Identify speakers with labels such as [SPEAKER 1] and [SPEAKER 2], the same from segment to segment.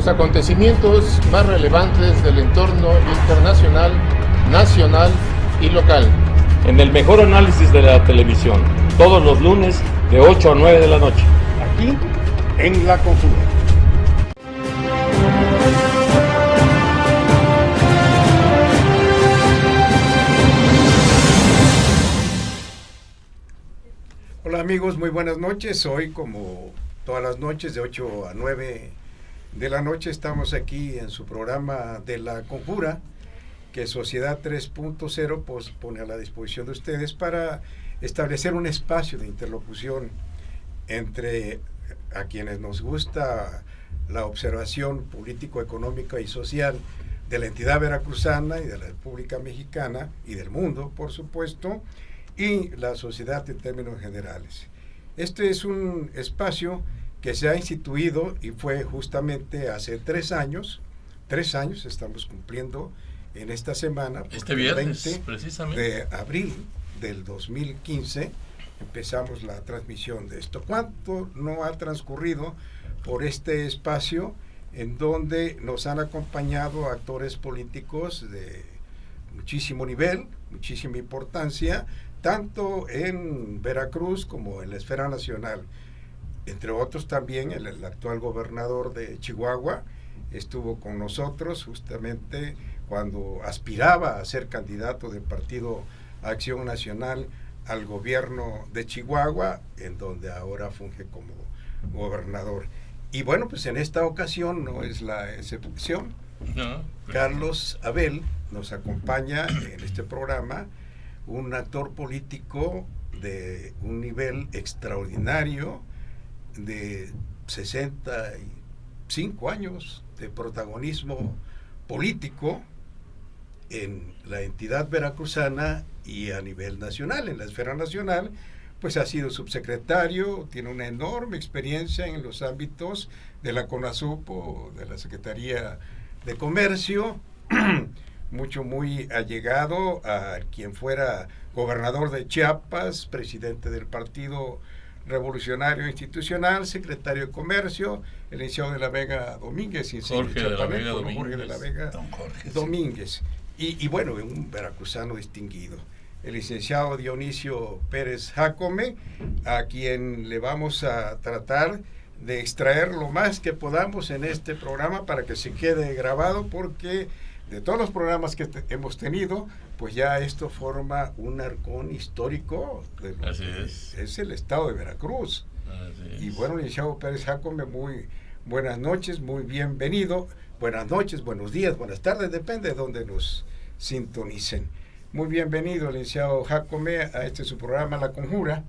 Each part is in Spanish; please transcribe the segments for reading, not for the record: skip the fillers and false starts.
[SPEAKER 1] los acontecimientos más relevantes del entorno internacional, nacional y local.
[SPEAKER 2] En el mejor análisis de la televisión, todos los lunes de 8 a 9 de la noche.
[SPEAKER 3] Aquí, en La Conjura. Hola amigos, muy buenas noches. Hoy, como todas las noches, de 8 a 9 de la noche, estamos aquí en su programa de La Conjura, que Sociedad 3.0 pues, pone a la disposición de ustedes para establecer un espacio de interlocución entre a quienes nos gusta la observación político-económica y social de la entidad veracruzana y de la República Mexicana y del mundo, por supuesto, y la sociedad en términos generales. Este es un espacio que se ha instituido y fue justamente hace 3 años estamos cumpliendo en esta semana,
[SPEAKER 4] este viernes,
[SPEAKER 3] 20
[SPEAKER 4] precisamente.
[SPEAKER 3] de abril del 2015, empezamos la transmisión de esto. ¿Cuánto no ha transcurrido por este espacio en donde nos han acompañado actores políticos de muchísimo nivel, muchísima importancia, tanto en Veracruz como en la esfera nacional? Entre otros también el actual gobernador de Chihuahua estuvo con nosotros justamente cuando aspiraba a ser candidato del Partido Acción Nacional al gobierno de Chihuahua, en donde ahora funge como gobernador. Y bueno, pues en esta ocasión no es la excepción.
[SPEAKER 4] No,
[SPEAKER 3] Carlos Abel nos acompaña en este programa, un actor político de un nivel extraordinario, de 65 años de protagonismo político en la entidad veracruzana y a nivel nacional, en la esfera nacional, pues ha sido subsecretario, tiene una enorme experiencia en los ámbitos de la CONASUPO, de la Secretaría de Comercio, muy allegado a quien fuera gobernador de Chiapas, presidente del Partido Revolucionario Institucional, secretario de Comercio, el licenciado de la Vega Domínguez,
[SPEAKER 4] Jorge de la Vega
[SPEAKER 3] Domínguez. Y bueno, un veracruzano distinguido, el licenciado Dionisio Pérez Jácome, a quien le vamos a tratar de extraer lo más que podamos en este programa para que se quede grabado, porque de todos los programas que hemos tenido, pues ya esto forma un arcón histórico de lo que es el estado de Veracruz. Y bueno, licenciado Pérez Jácome, muy buenas noches, muy bienvenido. Buenas noches, buenos días, buenas tardes, depende de donde nos sintonicen. Muy bienvenido, licenciado Jácome, a este su programa La Conjura,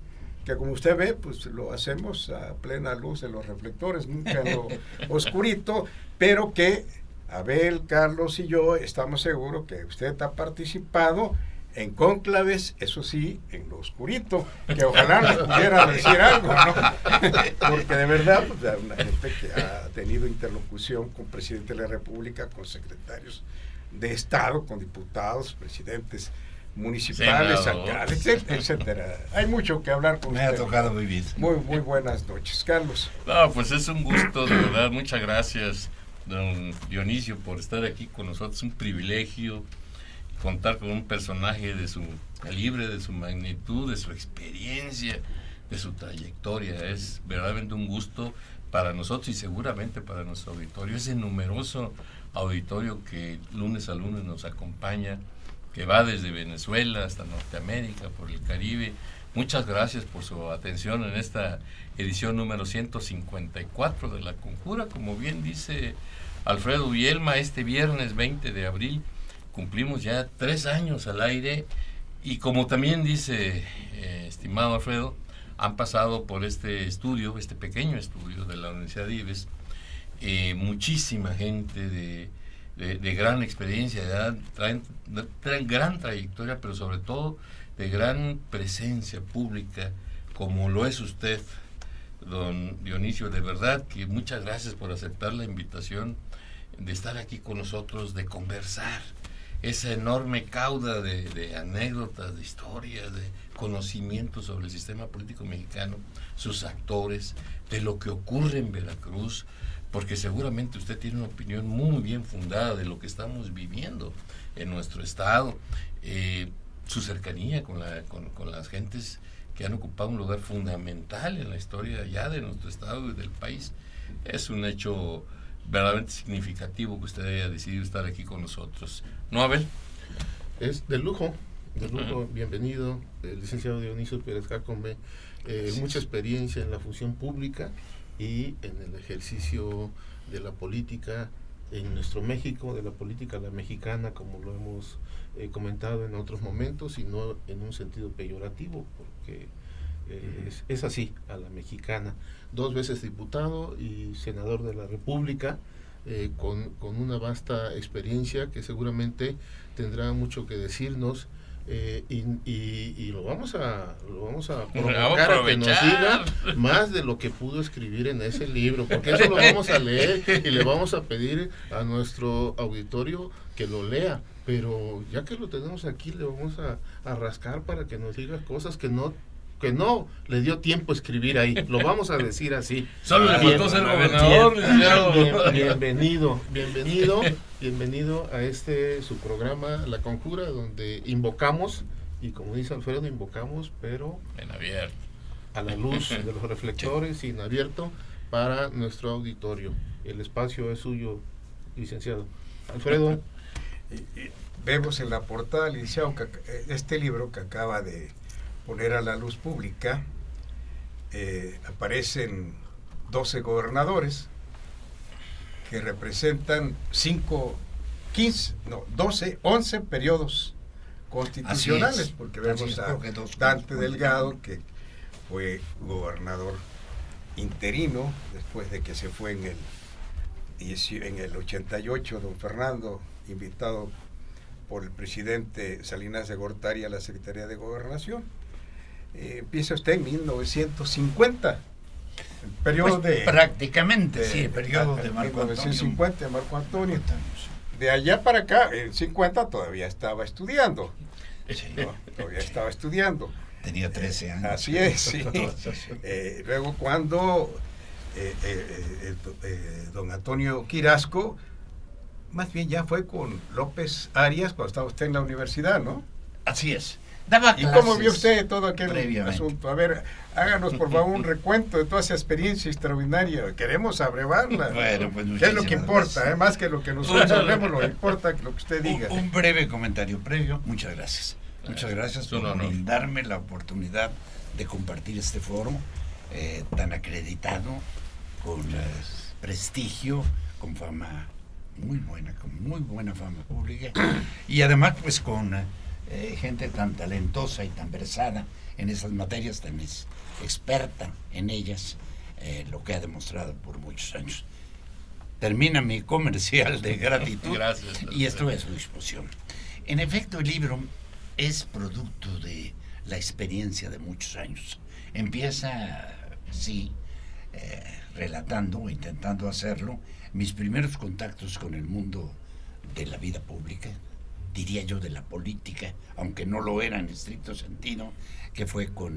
[SPEAKER 3] que como usted ve, pues lo hacemos a plena luz de los reflectores, nunca en lo oscurito, pero que Abel, Carlos y yo estamos seguros que usted ha participado en cónclaves, eso sí, en lo oscurito, que ojalá nos pudiera decir algo, ¿no? Porque de verdad, pues, una gente que ha tenido interlocución con presidente de la República, con secretarios de Estado, con diputados, presidentes municipales, alcaldes, etcétera. Hay mucho que hablar con usted.
[SPEAKER 5] Me ha tocado vivir.
[SPEAKER 3] Muy buenas noches, Carlos.
[SPEAKER 4] No, pues es un gusto, de verdad, muchas gracias, don Dionisio, por estar aquí con nosotros. Un privilegio contar con un personaje de su calibre, de su magnitud, de su experiencia, de su trayectoria. Es verdaderamente un gusto para nosotros y seguramente para nuestro auditorio, ese numeroso auditorio que lunes a lunes nos acompaña, que va desde Venezuela hasta Norteamérica, por el Caribe. Muchas gracias por su atención en esta edición número 154 de La Conjura. Como bien dice Alfredo Vielma, este viernes 20 de abril cumplimos ya 3 años al aire, y como también dice estimado Alfredo, han pasado por este estudio, este pequeño estudio de la Universidad de Ives, muchísima gente de gran experiencia, traen gran trayectoria, pero sobre todo de gran presencia pública, como lo es usted, don Dionisio. De verdad que muchas gracias por aceptar la invitación de estar aquí con nosotros, de conversar esa enorme cauda de anécdotas, de historias, de conocimientos sobre el sistema político mexicano, sus actores, de lo que ocurre en Veracruz, porque seguramente usted tiene una opinión muy bien fundada de lo que estamos viviendo en nuestro estado, su cercanía con las gentes que han ocupado un lugar fundamental en la historia ya de nuestro estado y del país. Es un hecho verdaderamente significativo que usted haya decidido estar aquí con nosotros. ¿No, Abel?
[SPEAKER 1] Es de lujo, bienvenido, el licenciado Dionisio Pérez Jácome, mucha experiencia en la función pública y en el ejercicio de la política en nuestro México, de la política a la mexicana, como lo hemos comentado en otros momentos, y no en un sentido peyorativo, porque es así, a la mexicana. 2 veces diputado y senador de la República, con una vasta experiencia que seguramente tendrá mucho que decirnos, y lo vamos a provocar a que nos diga más de lo que pudo escribir en ese libro, porque eso lo vamos a leer y le vamos a pedir a nuestro auditorio que lo lea, pero ya que lo tenemos aquí le vamos a rascar para que nos diga cosas que no le dio tiempo a escribir ahí, lo vamos a decir así.
[SPEAKER 4] Solo le faltó ser gobernador.
[SPEAKER 1] Bienvenido a su programa La Conjura, donde invocamos, y como dice Alfredo, invocamos, pero
[SPEAKER 4] en abierto,
[SPEAKER 1] a la luz de los reflectores y en abierto para nuestro auditorio. El espacio es suyo, licenciado. Alfredo.
[SPEAKER 3] Vemos en la portada, licenciado, este libro que acaba de poner a la luz pública, aparecen 12 gobernadores que representan 11 periodos constitucionales, porque vemos a Dante Delgado, que fue gobernador interino después de que se fue en el 88 don Fernando, invitado por el presidente Salinas de Gortari a la Secretaría de Gobernación. Empieza usted en 1950, el periodo
[SPEAKER 5] el periodo de Marco
[SPEAKER 3] 1950 de Marco Antonio. De allá para acá, en 50 todavía estaba estudiando.
[SPEAKER 5] Sí.
[SPEAKER 3] No, todavía estaba estudiando.
[SPEAKER 5] Tenía 13 años.
[SPEAKER 3] Así es, sí. Luego cuando don Antonio Quirasco, más bien ya fue con López Arias cuando estaba usted en la universidad, ¿no?
[SPEAKER 5] Así es. Daba clases.
[SPEAKER 3] ¿Y cómo vio usted todo aquel
[SPEAKER 5] previamente.
[SPEAKER 3] asunto? A ver, háganos por favor un recuento de toda esa experiencia extraordinaria. Queremos abrevarla.
[SPEAKER 5] Bueno, pues
[SPEAKER 3] ¿qué es lo que importa? Más que lo que nosotros hablemos, lo que importa lo que usted diga.
[SPEAKER 5] Un breve comentario previo. Muchas gracias. Muchas gracias por brindarme la oportunidad de compartir este foro tan acreditado, con prestigio, con fama muy buena, con muy buena fama pública, y además pues con gente tan talentosa y tan versada en esas materias, tan experta en ellas, lo que ha demostrado por muchos años. Termina mi comercial de gratitud.
[SPEAKER 4] Gracias.
[SPEAKER 5] Y estoy a su disposición. En efecto, el libro es producto de la experiencia de muchos años. Empieza, sí, relatando o intentando hacerlo mis primeros contactos con el mundo de la vida pública, diría yo de la política, aunque no lo era en estricto sentido, que fue con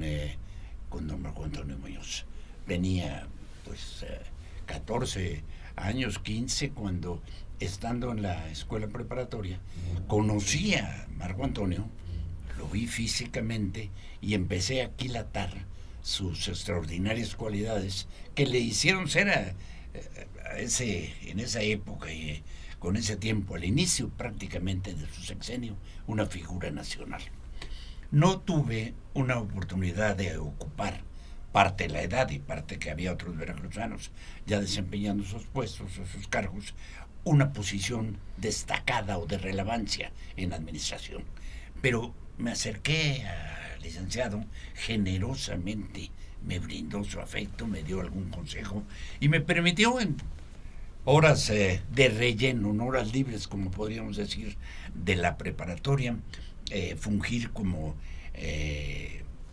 [SPEAKER 5] don Marco Antonio Muñoz. Venía pues 14 años, 15, cuando estando en la escuela preparatoria conocí a Marco Antonio, lo vi físicamente y empecé a aquilatar sus extraordinarias cualidades que le hicieron ser en esa época y con ese tiempo, al inicio prácticamente de su sexenio, una figura nacional. No tuve una oportunidad de ocupar, parte de la edad y parte que había otros veracruzanos ya desempeñando sus puestos o sus cargos, una posición destacada o de relevancia en la administración. Pero me acerqué al licenciado, generosamente me brindó su afecto, me dio algún consejo y me permitió en horas de relleno, en horas libres, como podríamos decir, de la preparatoria, fungir como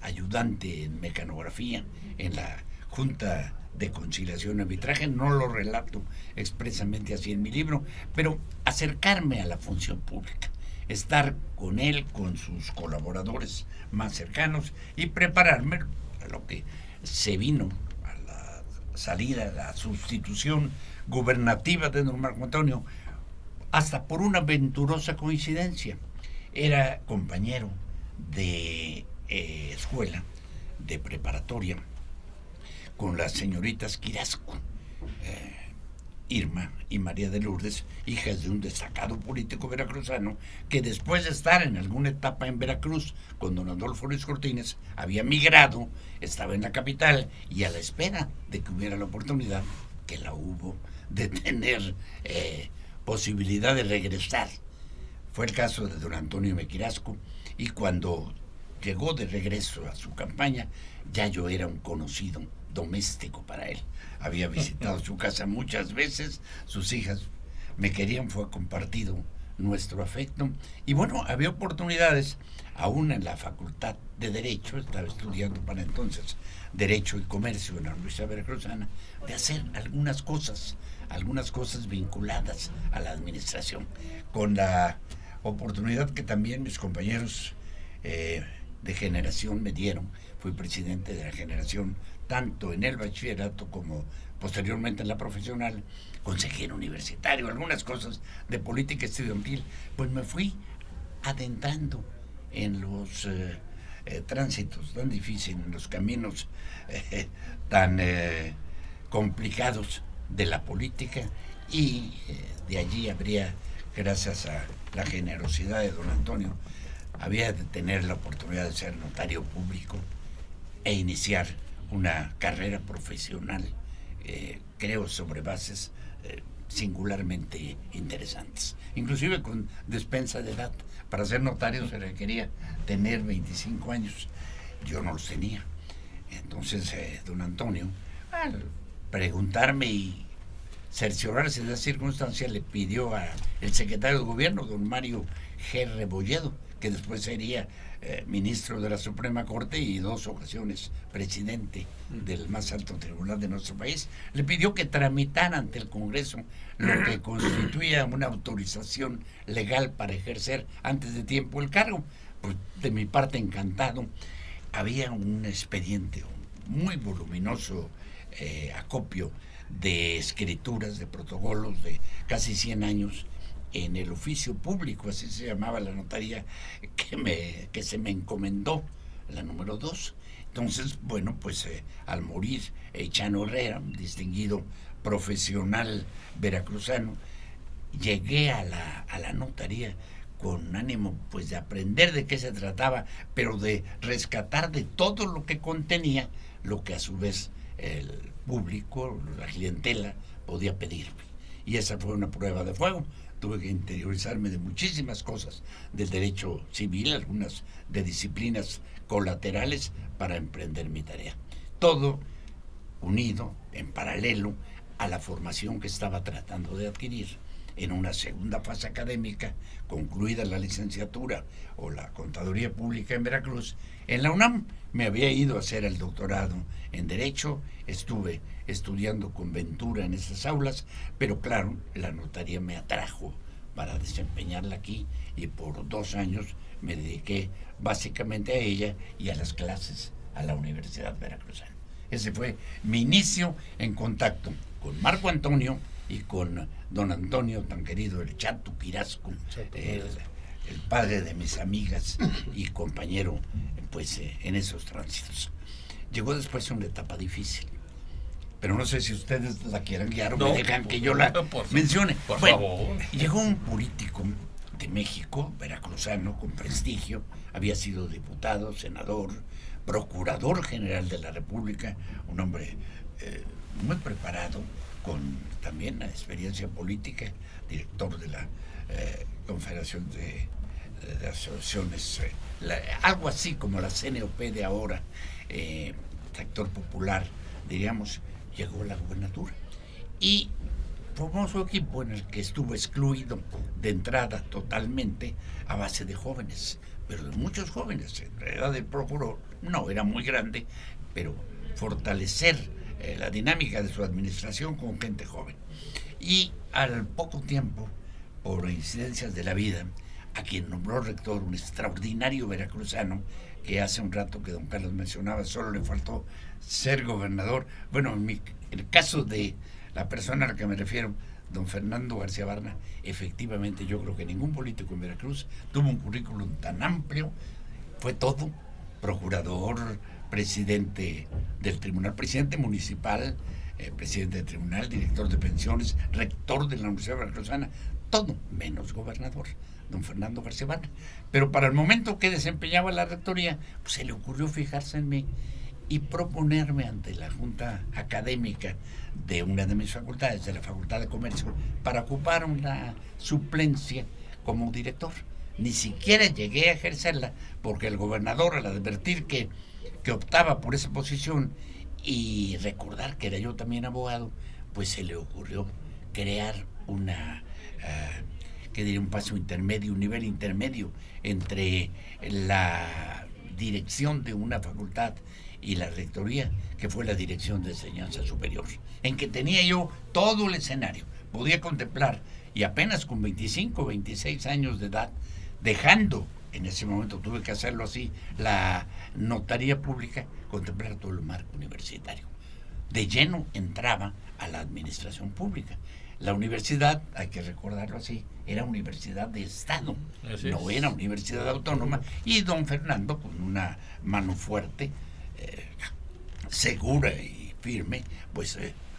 [SPEAKER 5] ayudante en mecanografía en la Junta de Conciliación y Arbitraje. No lo relato expresamente así en mi libro, pero acercarme a la función pública, estar con él, con sus colaboradores más cercanos y prepararme a lo que se vino a la salida, la sustitución gubernativa de don Marco Antonio, hasta por una venturosa coincidencia. Era compañero de escuela, de preparatoria, con las señoritas Quirasco, Irma y María de Lourdes, hijas de un destacado político veracruzano que después de estar en alguna etapa en Veracruz con don Adolfo Ruiz Cortines había migrado, estaba en la capital y a la espera de que hubiera la oportunidad, que la hubo, de tener posibilidad de regresar. Fue el caso de don Antonio Mequirasco, y cuando llegó de regreso a su campaña ya yo era un conocido doméstico para él. Había visitado su casa muchas veces, sus hijas me querían, fue compartido nuestro afecto. Y bueno, había oportunidades, aún en la Facultad de Derecho, estaba estudiando para entonces Derecho y Comercio en la Universidad Veracruzana, de hacer algunas cosas vinculadas a la administración, con la oportunidad que también mis compañeros de generación me dieron. Fui presidente de la generación tanto en el bachillerato como posteriormente en la profesional, consejero universitario, algunas cosas de política estudiantil. Pues me fui adentrando en los tránsitos tan difíciles, en los caminos tan complicados de la política, y de allí habría, gracias a la generosidad de don Antonio, había de tener la oportunidad de ser notario público e iniciar una carrera profesional, creo, sobre bases singularmente interesantes, inclusive con despensa de edad. Para ser notario se requería tener 25 años, yo no los tenía. Entonces don Antonio, al preguntarme y cerciorarse de la circunstancia, le pidió al secretario de gobierno, don Mario G. Rebolledo, que después sería ministro de la Suprema Corte y 2 ocasiones presidente del más alto tribunal de nuestro país, le pidió que tramitara ante el Congreso lo que constituía una autorización legal para ejercer antes de tiempo el cargo. Pues de mi parte, encantado. Había un expediente muy voluminoso, acopio de escrituras, de protocolos de casi 100 años en el oficio público, así se llamaba la notaría que se me encomendó, la número 2. Entonces, bueno, pues al morir Chano Herrera, un distinguido profesional veracruzano, llegué a la notaría con ánimo pues de aprender de qué se trataba, pero de rescatar de todo lo que contenía, lo que a su vez el público, la clientela, podía pedirme. Y esa fue una prueba de fuego. Tuve que interiorizarme de muchísimas cosas del derecho civil, algunas de disciplinas colaterales, para emprender mi tarea. Todo unido, en paralelo, a la formación que estaba tratando de adquirir en una segunda fase académica, concluida la licenciatura o la contaduría pública en Veracruz. En la UNAM me había ido a hacer el doctorado en Derecho, estuve estudiando con ventura en esas aulas, pero claro, la notaría me atrajo para desempeñarla aquí, y por 2 años me dediqué básicamente a ella y a las clases a la Universidad Veracruzana. Ese fue mi inicio en contacto con Marco Antonio y con don Antonio, tan querido, el Chato Quirasco, el padre de mis amigas y compañero pues en esos tránsitos. Llegó después una etapa difícil, pero no sé si ustedes la quieran guiar o me dejan que yo la mencione.
[SPEAKER 4] Por favor.
[SPEAKER 5] Llegó un político de México, veracruzano, con prestigio, había sido diputado, senador, procurador general de la República, un hombre muy preparado, con también experiencia política, director de la Confederación de Asociaciones, algo así como la CNOP de ahora, sector popular, diríamos. Llegó a la gubernatura y formó su equipo, en el que estuvo excluido de entrada totalmente a base de jóvenes, pero de muchos jóvenes. En realidad el procurador no era muy grande, pero fortalecer la dinámica de su administración con gente joven. Y al poco tiempo, por incidencias de la vida, a quien nombró rector, un extraordinario veracruzano, que hace un rato que don Carlos mencionaba, solo le faltó ser gobernador. Bueno, en el caso de La persona a la que me refiero, don Fernando García Barna, efectivamente yo creo que ningún político en Veracruz tuvo un currículum tan amplio, fue todo, procurador, presidente del tribunal, presidente municipal, presidente del tribunal, director de pensiones, rector de la Universidad Veracruzana, todo menos gobernador, don Fernando García Barna. Pero para el momento que desempeñaba la rectoría, pues se le ocurrió fijarse en mí y proponerme ante la Junta Académica de una de mis facultades, de la Facultad de Comercio, para ocupar una suplencia como director. Ni siquiera llegué a ejercerla, porque el gobernador, al advertir que optaba por esa posición y recordar que era yo también abogado, pues se le ocurrió crear una, un paso intermedio, un nivel intermedio entre la dirección de una facultad y la rectoría, que fue la Dirección de Enseñanza Superior, en que tenía yo todo el escenario, podía contemplar, y apenas con 25, 26 años de edad, dejando, en ese momento tuve que hacerlo así, la notaría pública, contemplar todo el marco universitario. De lleno entraba a la administración pública. La universidad, hay que recordarlo así, era universidad de Estado, no era universidad autónoma, y don Fernando, con una mano fuerte, segura y firme, pues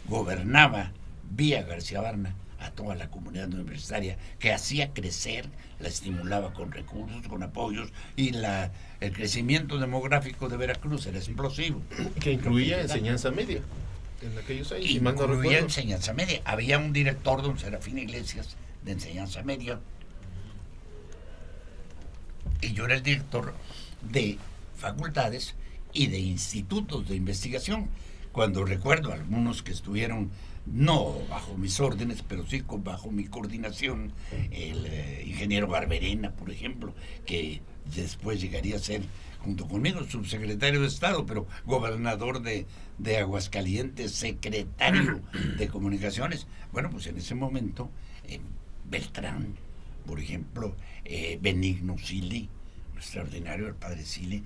[SPEAKER 5] gobernaba vía García Barna a toda la comunidad universitaria, que hacía crecer, la estimulaba con recursos, con apoyos, y el crecimiento demográfico de Veracruz era explosivo.
[SPEAKER 1] Que incluía enseñanza media en aquellos años.
[SPEAKER 5] Incluía enseñanza media. Había un director, don Serafín Iglesias, de enseñanza media, y yo era el director de facultades y de institutos de investigación. Cuando recuerdo a algunos que estuvieron no bajo mis órdenes, pero sí bajo mi coordinación, el ingeniero Barberena, por ejemplo, que después llegaría a ser, junto conmigo, subsecretario de Estado, pero gobernador de Aguascalientes, secretario de Comunicaciones. Bueno, pues en ese momento, Beltrán, por ejemplo, Benigno Sili, extraordinario, el padre Sili,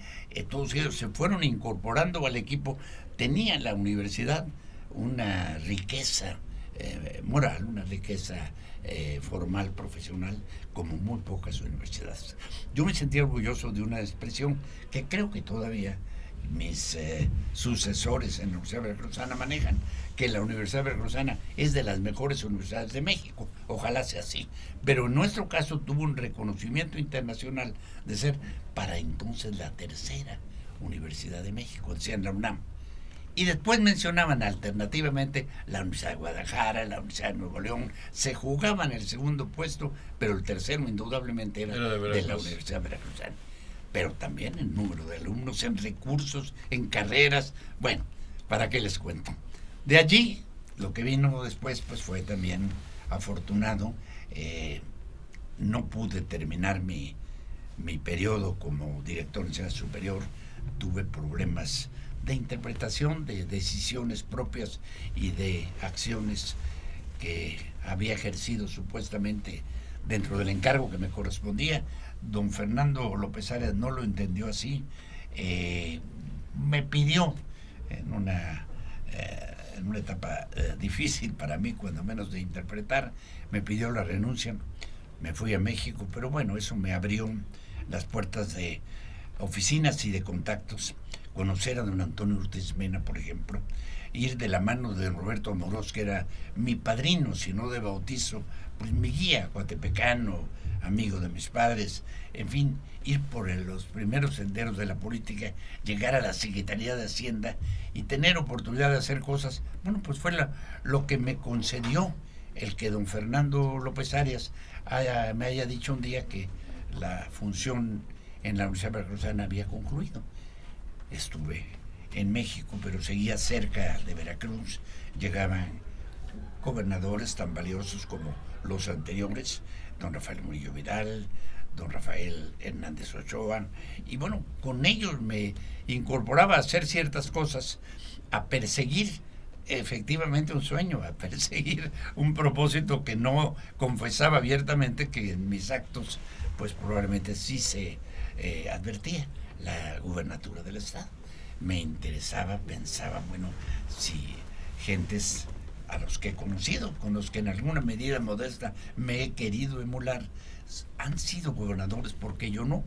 [SPEAKER 5] todos ellos se fueron incorporando al equipo. Tenía la universidad una riqueza moral, una riqueza formal, profesional, como muy pocas universidades. Yo me sentía orgulloso de una expresión que creo que todavía mis sucesores en la Universidad Veracruzana manejan, que la Universidad Veracruzana es de las mejores universidades de México. Ojalá sea así. Pero en nuestro caso tuvo un reconocimiento internacional de ser para entonces la tercera Universidad de México, decían la UNAM. Y después mencionaban alternativamente la Universidad de Guadalajara, la Universidad de Nuevo León. Se jugaban el segundo puesto, pero el tercero indudablemente era de la Universidad Veracruzana. Pero también el número de alumnos, en recursos, en carreras. Bueno, ¿para qué les cuento? De allí, lo que vino después, pues fue también afortunado. No pude terminar mi periodo como director de enseñanza superior. Tuve problemas de interpretación, de decisiones propias y de acciones que había ejercido supuestamente dentro del encargo que me correspondía. Don Fernando López Arias no lo entendió así. Me pidió en una etapa difícil para mí, cuando menos de interpretar, me pidió la renuncia. Me fui a México, pero bueno, eso me abrió las puertas de oficinas y de contactos. Conocer a don Antonio Ortiz Mena, por ejemplo, ir de la mano de Roberto Amorós, que era mi padrino, si no de bautizo, pues mi guía coatepecano, amigo de mis padres, en fin, ir por los primeros senderos de la política, llegar a la Secretaría de Hacienda y tener oportunidad de hacer cosas. Bueno, pues fue lo que me concedió el que don Fernando López Arias me haya dicho un día que la función en la Universidad Veracruzana había concluido. Estuve en México, pero seguía cerca de Veracruz. Llegaban gobernadores tan valiosos como los anteriores, don Rafael Murillo Vidal, don Rafael Hernández Ochoa, y bueno, con ellos me incorporaba a hacer ciertas cosas, a perseguir efectivamente un sueño, a perseguir un propósito que no confesaba abiertamente, que en mis actos pues probablemente sí se advertía: la gubernatura del Estado. Me interesaba, pensaba, bueno, si gentes a los que he conocido, con los que en alguna medida modesta me he querido emular, han sido gobernadores, porque yo no.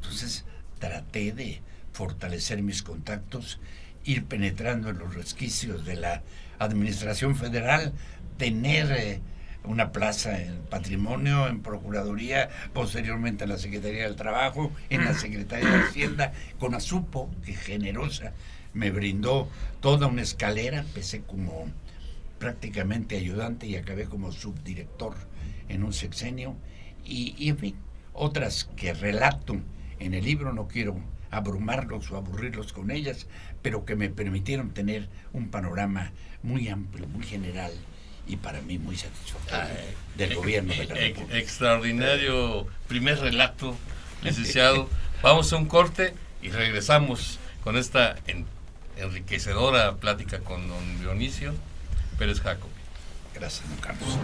[SPEAKER 5] Entonces traté de fortalecer mis contactos, ir penetrando en los resquicios de la administración federal, tener una plaza en Patrimonio, en Procuraduría, posteriormente en la Secretaría del Trabajo, en la Secretaría de Hacienda, Conasupo, que generosa me brindó toda una escalera. Empecé como prácticamente ayudante y acabé como subdirector en un sexenio, y en fin, otras que relato en el libro. No quiero abrumarlos o aburrirlos con ellas, pero que me permitieron tener un panorama muy amplio, muy general, y para mí muy satisfactorio del gobierno de la República.
[SPEAKER 4] Extraordinario primer relato, licenciado. Vamos a un corte y regresamos con esta enriquecedora plática con don Dionisio Pérez Jácome.
[SPEAKER 5] Gracias, don Carlos.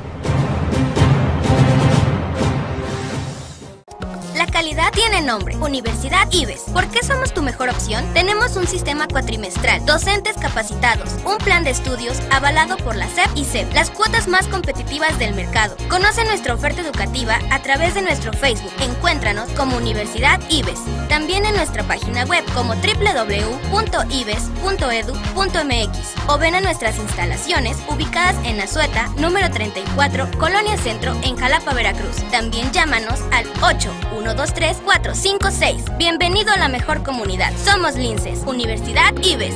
[SPEAKER 6] La calidad tiene nombre, Universidad IBES. ¿Por qué somos tu mejor opción? Tenemos un sistema cuatrimestral, docentes capacitados, un plan de estudios avalado por la SEP y CEP, las cuotas más competitivas del mercado. Conoce nuestra oferta educativa a través de nuestro Facebook. Encuéntranos como Universidad IBES. También en nuestra página web como www.ibes.edu.mx, o ven a nuestras instalaciones ubicadas en Azueta, número 34, Colonia Centro, en Jalapa, Veracruz. También llámanos al 8-123-456. Bienvenido a la mejor comunidad. Somos Linces, Universidad IBES.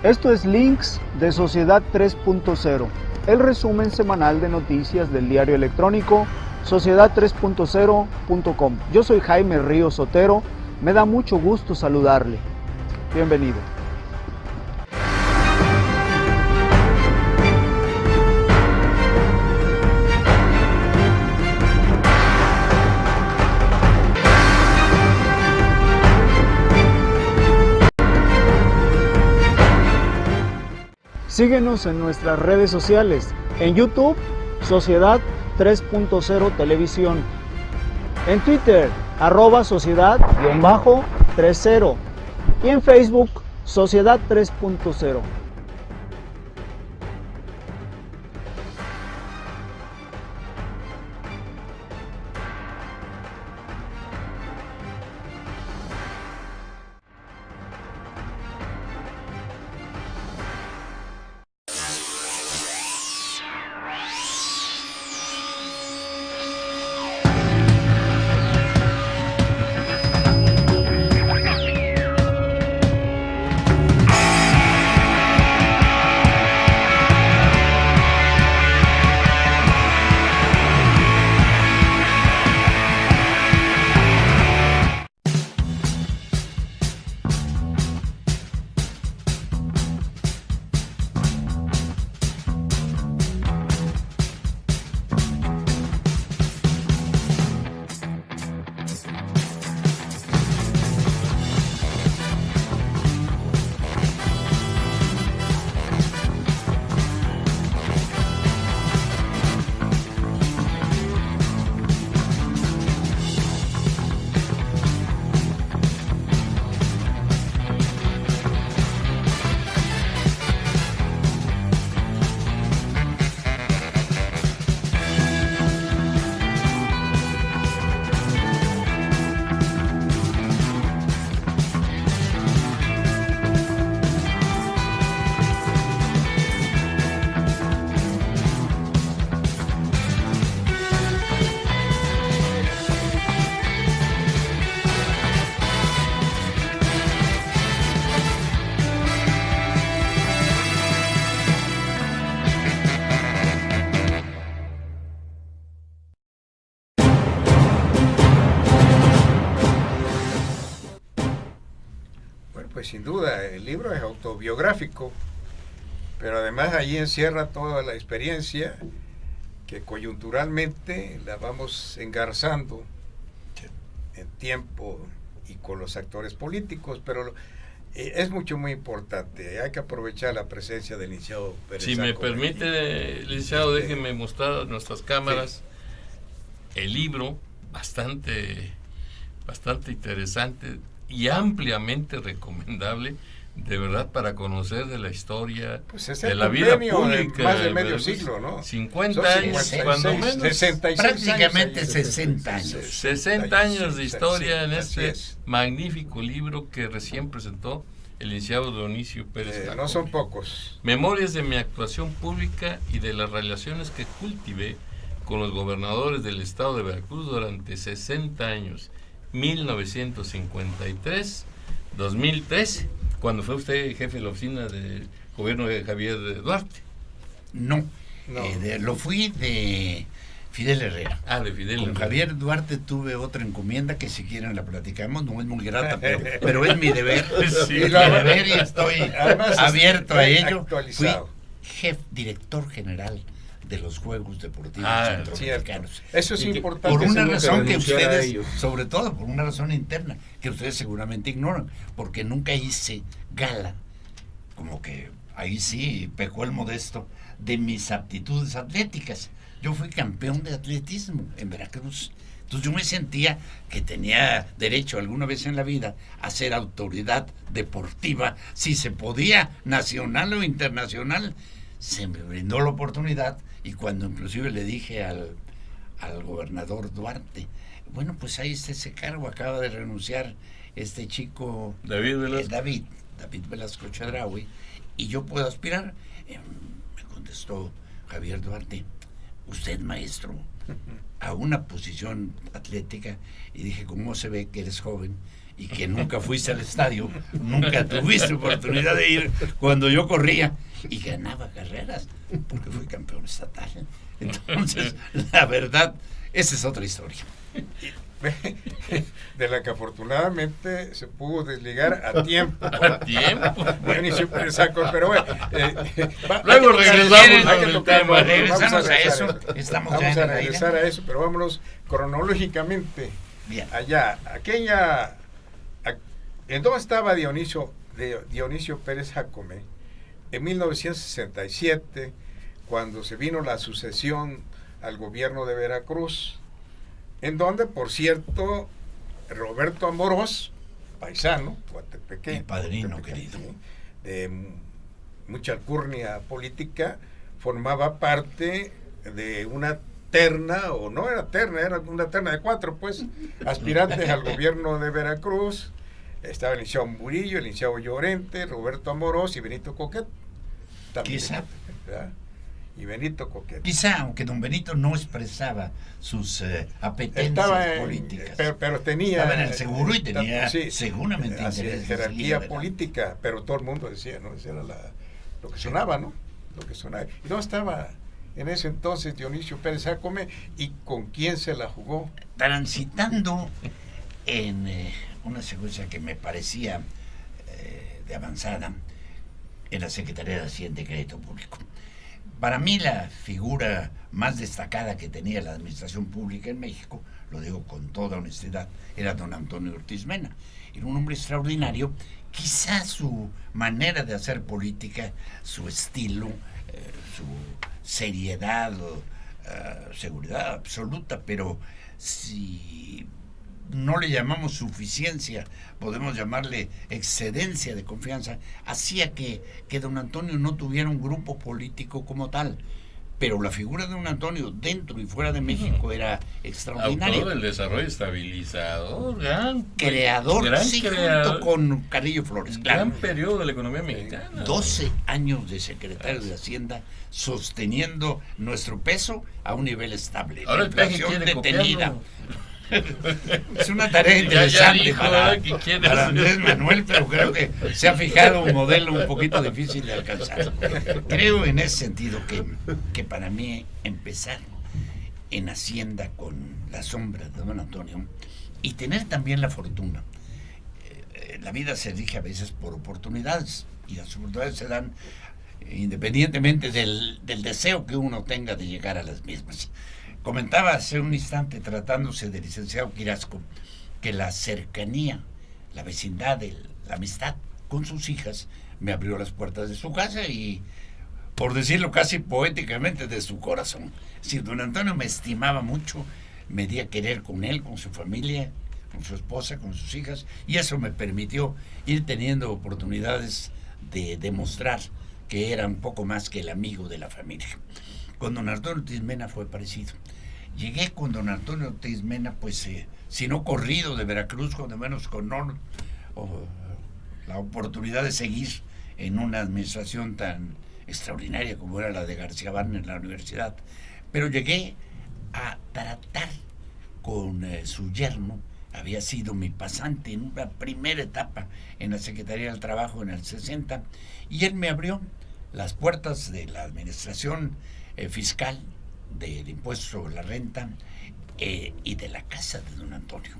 [SPEAKER 7] Esto es Links de Sociedad 3.0, el resumen semanal de noticias del diario electrónico sociedad3.0.com. Yo soy Jaime Ríos Otero, me da mucho gusto saludarle. Bienvenido. Síguenos en nuestras redes sociales, en YouTube, Sociedad 3.0 Televisión, en Twitter, @sociedad_30, y en Facebook, Sociedad 3.0.
[SPEAKER 3] Pues sin duda, el libro es autobiográfico, pero además allí encierra toda la experiencia que coyunturalmente la vamos engarzando en tiempo y con los actores políticos, pero es muy importante. Hay que aprovechar la presencia del licenciado Pérez.
[SPEAKER 4] Si me permite, licenciado, déjeme mostrar a nuestras cámaras el libro, bastante interesante y ampliamente recomendable, de verdad, para conocer de la historia,
[SPEAKER 3] Pues es
[SPEAKER 4] de
[SPEAKER 3] el
[SPEAKER 4] la vida
[SPEAKER 3] convenio de
[SPEAKER 4] pública.
[SPEAKER 3] más de medio
[SPEAKER 4] Veracruz.
[SPEAKER 3] siglo, ¿no?
[SPEAKER 4] 50
[SPEAKER 3] Son
[SPEAKER 4] años,
[SPEAKER 3] 56,
[SPEAKER 4] cuando menos.
[SPEAKER 3] 66
[SPEAKER 5] Prácticamente
[SPEAKER 3] años,
[SPEAKER 5] 60 años.
[SPEAKER 4] 60 años de historia en
[SPEAKER 3] así
[SPEAKER 4] este
[SPEAKER 3] es.
[SPEAKER 4] magnífico libro que recién presentó el licenciado Dionisio Pérez
[SPEAKER 3] No
[SPEAKER 4] Jacome.
[SPEAKER 3] son pocos.
[SPEAKER 4] Memorias de mi actuación pública y de las relaciones que cultivé con los gobernadores del estado de Veracruz durante 60 años, 1953-2003, cuando fue usted jefe de la oficina del gobierno de Javier Duarte.
[SPEAKER 5] No,
[SPEAKER 3] No.
[SPEAKER 5] lo fui de Fidel Herrera.
[SPEAKER 4] Ah, de Fidel.
[SPEAKER 5] Con
[SPEAKER 4] Herrera.
[SPEAKER 5] Javier Duarte tuve otra encomienda que si quieren la platicamos, no es muy grata, pero es mi deber.
[SPEAKER 4] Sí,
[SPEAKER 5] es mi
[SPEAKER 3] claro.
[SPEAKER 5] deber y estoy
[SPEAKER 3] Además,
[SPEAKER 5] abierto a ello.
[SPEAKER 3] actualizado.
[SPEAKER 5] Fui director general de los Juegos Deportivos
[SPEAKER 4] Ah,
[SPEAKER 5] Centroamericanos.
[SPEAKER 3] Eso es
[SPEAKER 1] Y que-
[SPEAKER 3] importante.
[SPEAKER 5] Por una
[SPEAKER 1] tuvo que
[SPEAKER 5] razón que
[SPEAKER 1] renunciar a
[SPEAKER 5] ustedes,
[SPEAKER 1] ellos.
[SPEAKER 5] sobre todo por una razón interna, que ustedes seguramente ignoran, porque nunca hice gala, como que ahí sí pecó el modesto, de mis aptitudes atléticas. Yo fui campeón de atletismo en Veracruz. Entonces yo me sentía que tenía derecho alguna vez en la vida a ser autoridad deportiva, si se podía, nacional o internacional. Se me brindó la oportunidad y cuando inclusive le dije al gobernador Duarte, bueno, pues ahí está ese cargo, acaba de renunciar este chico
[SPEAKER 4] David Velasco.
[SPEAKER 5] David Velasco Chadraui, y yo puedo aspirar. Me contestó Javier Duarte, usted maestro, a una posición atlética, y dije, ¿cómo se ve que eres joven y que nunca fuiste al estadio, nunca tuviste oportunidad de ir cuando yo corría y ganaba carreras, porque fui campeón estatal? Entonces, la verdad, esa es otra historia.
[SPEAKER 3] De la que afortunadamente se pudo desligar a tiempo.
[SPEAKER 4] A tiempo.
[SPEAKER 3] Dionisio Pérez Jacome, pero bueno.
[SPEAKER 4] Luego regresamos
[SPEAKER 3] hay que
[SPEAKER 4] al
[SPEAKER 3] tocar,
[SPEAKER 4] tema.
[SPEAKER 5] Regresamos a
[SPEAKER 3] regresar
[SPEAKER 5] eso. Estamos
[SPEAKER 3] Vamos
[SPEAKER 5] ya
[SPEAKER 3] a
[SPEAKER 5] en el aire.
[SPEAKER 3] regresar a eso, pero vámonos cronológicamente
[SPEAKER 5] Bien.
[SPEAKER 3] allá. ¿En dónde estaba Dionisio Pérez Jacome? En 1967, cuando se vino la sucesión al gobierno de Veracruz, en donde, por cierto, Roberto Amorós, paisano, guatepequeño,
[SPEAKER 5] Mi padrino querido,
[SPEAKER 3] de mucha alcurnia política, formaba parte de una terna, o no era terna, era una terna de 4, pues, aspirantes al gobierno de Veracruz. Estaba el licenciado Murillo, el licenciado Llorente, Roberto Amorós y Benito Coquet. También,
[SPEAKER 5] Quizá.
[SPEAKER 3] ¿verdad? Y Benito Coquet.
[SPEAKER 5] Quizá, aunque don Benito no expresaba sus apetencias
[SPEAKER 3] Estaba
[SPEAKER 5] políticas.
[SPEAKER 3] pero tenía...
[SPEAKER 5] Estaba en el seguro y tenía
[SPEAKER 3] sí,
[SPEAKER 5] seguramente
[SPEAKER 3] así,
[SPEAKER 5] intereses,
[SPEAKER 3] jerarquía
[SPEAKER 5] ¿verdad?
[SPEAKER 3] política, pero todo el mundo decía, ¿no? Ese era lo que sonaba, ¿no? Lo que sonaba. ¿Y dónde estaba en ese entonces Dionisio Pérez Jacome y con quién se la jugó?
[SPEAKER 5] Transitando en una secuencia que me parecía de avanzada en la Secretaría de Hacienda y Crédito Público. Para mí la figura más destacada que tenía la administración pública en México, lo digo con toda honestidad, era don Antonio Ortiz Mena. Era un hombre extraordinario. Quizás su manera de hacer política, su estilo, su seriedad, seguridad absoluta, pero si no le llamamos suficiencia, podemos llamarle excedencia de confianza, hacía que don Antonio no tuviera un grupo político como tal. Pero la figura de don Antonio dentro y fuera de México era extraordinaria.
[SPEAKER 4] Autor del desarrollo estabilizador, gran
[SPEAKER 5] Creador, sí,
[SPEAKER 4] creador,
[SPEAKER 5] junto con Carrillo Flores, claro.
[SPEAKER 4] gran periodo de la economía mexicana.
[SPEAKER 5] 12 años de secretario de Hacienda sosteniendo nuestro peso a un nivel estable.
[SPEAKER 4] Ahora
[SPEAKER 5] La
[SPEAKER 4] el peje
[SPEAKER 5] inflación
[SPEAKER 4] quiere
[SPEAKER 5] detenida.
[SPEAKER 4] copiarlo.
[SPEAKER 5] Es una tarea
[SPEAKER 4] Ya
[SPEAKER 5] interesante
[SPEAKER 4] dijo,
[SPEAKER 5] para
[SPEAKER 4] ¿verdad? que quiere
[SPEAKER 5] para
[SPEAKER 4] hacer.
[SPEAKER 5] Andrés Manuel, pero creo que se ha fijado un modelo un poquito difícil de alcanzar. Creo en ese sentido que para mí empezar en Hacienda con la sombra de don Antonio y tener también la fortuna. La vida se rige a veces por oportunidades y las oportunidades se dan independientemente del deseo que uno tenga de llegar a las mismas. Comentaba hace un instante, tratándose del licenciado Quirasco, que la cercanía, la vecindad, la amistad con sus hijas me abrió las puertas de su casa y, por decirlo casi poéticamente, de su corazón. Si don Antonio me estimaba mucho, me di a querer con él, con su familia, con su esposa, con sus hijas, y eso me permitió ir teniendo oportunidades de demostrar que era un poco más que el amigo de la familia. Con don Antonio Ortiz Mena fue parecido. Llegué con don Antonio Ortiz Mena, pues, si no corrido de Veracruz, cuando menos con la oportunidad de seguir en una administración tan extraordinaria como era la de García Barna en la universidad. Pero llegué a tratar con su yerno, había sido mi pasante en una primera etapa en la Secretaría del Trabajo en el 60, y él me abrió las puertas de la administración fiscal, del impuesto sobre la renta y de la casa de don Antonio.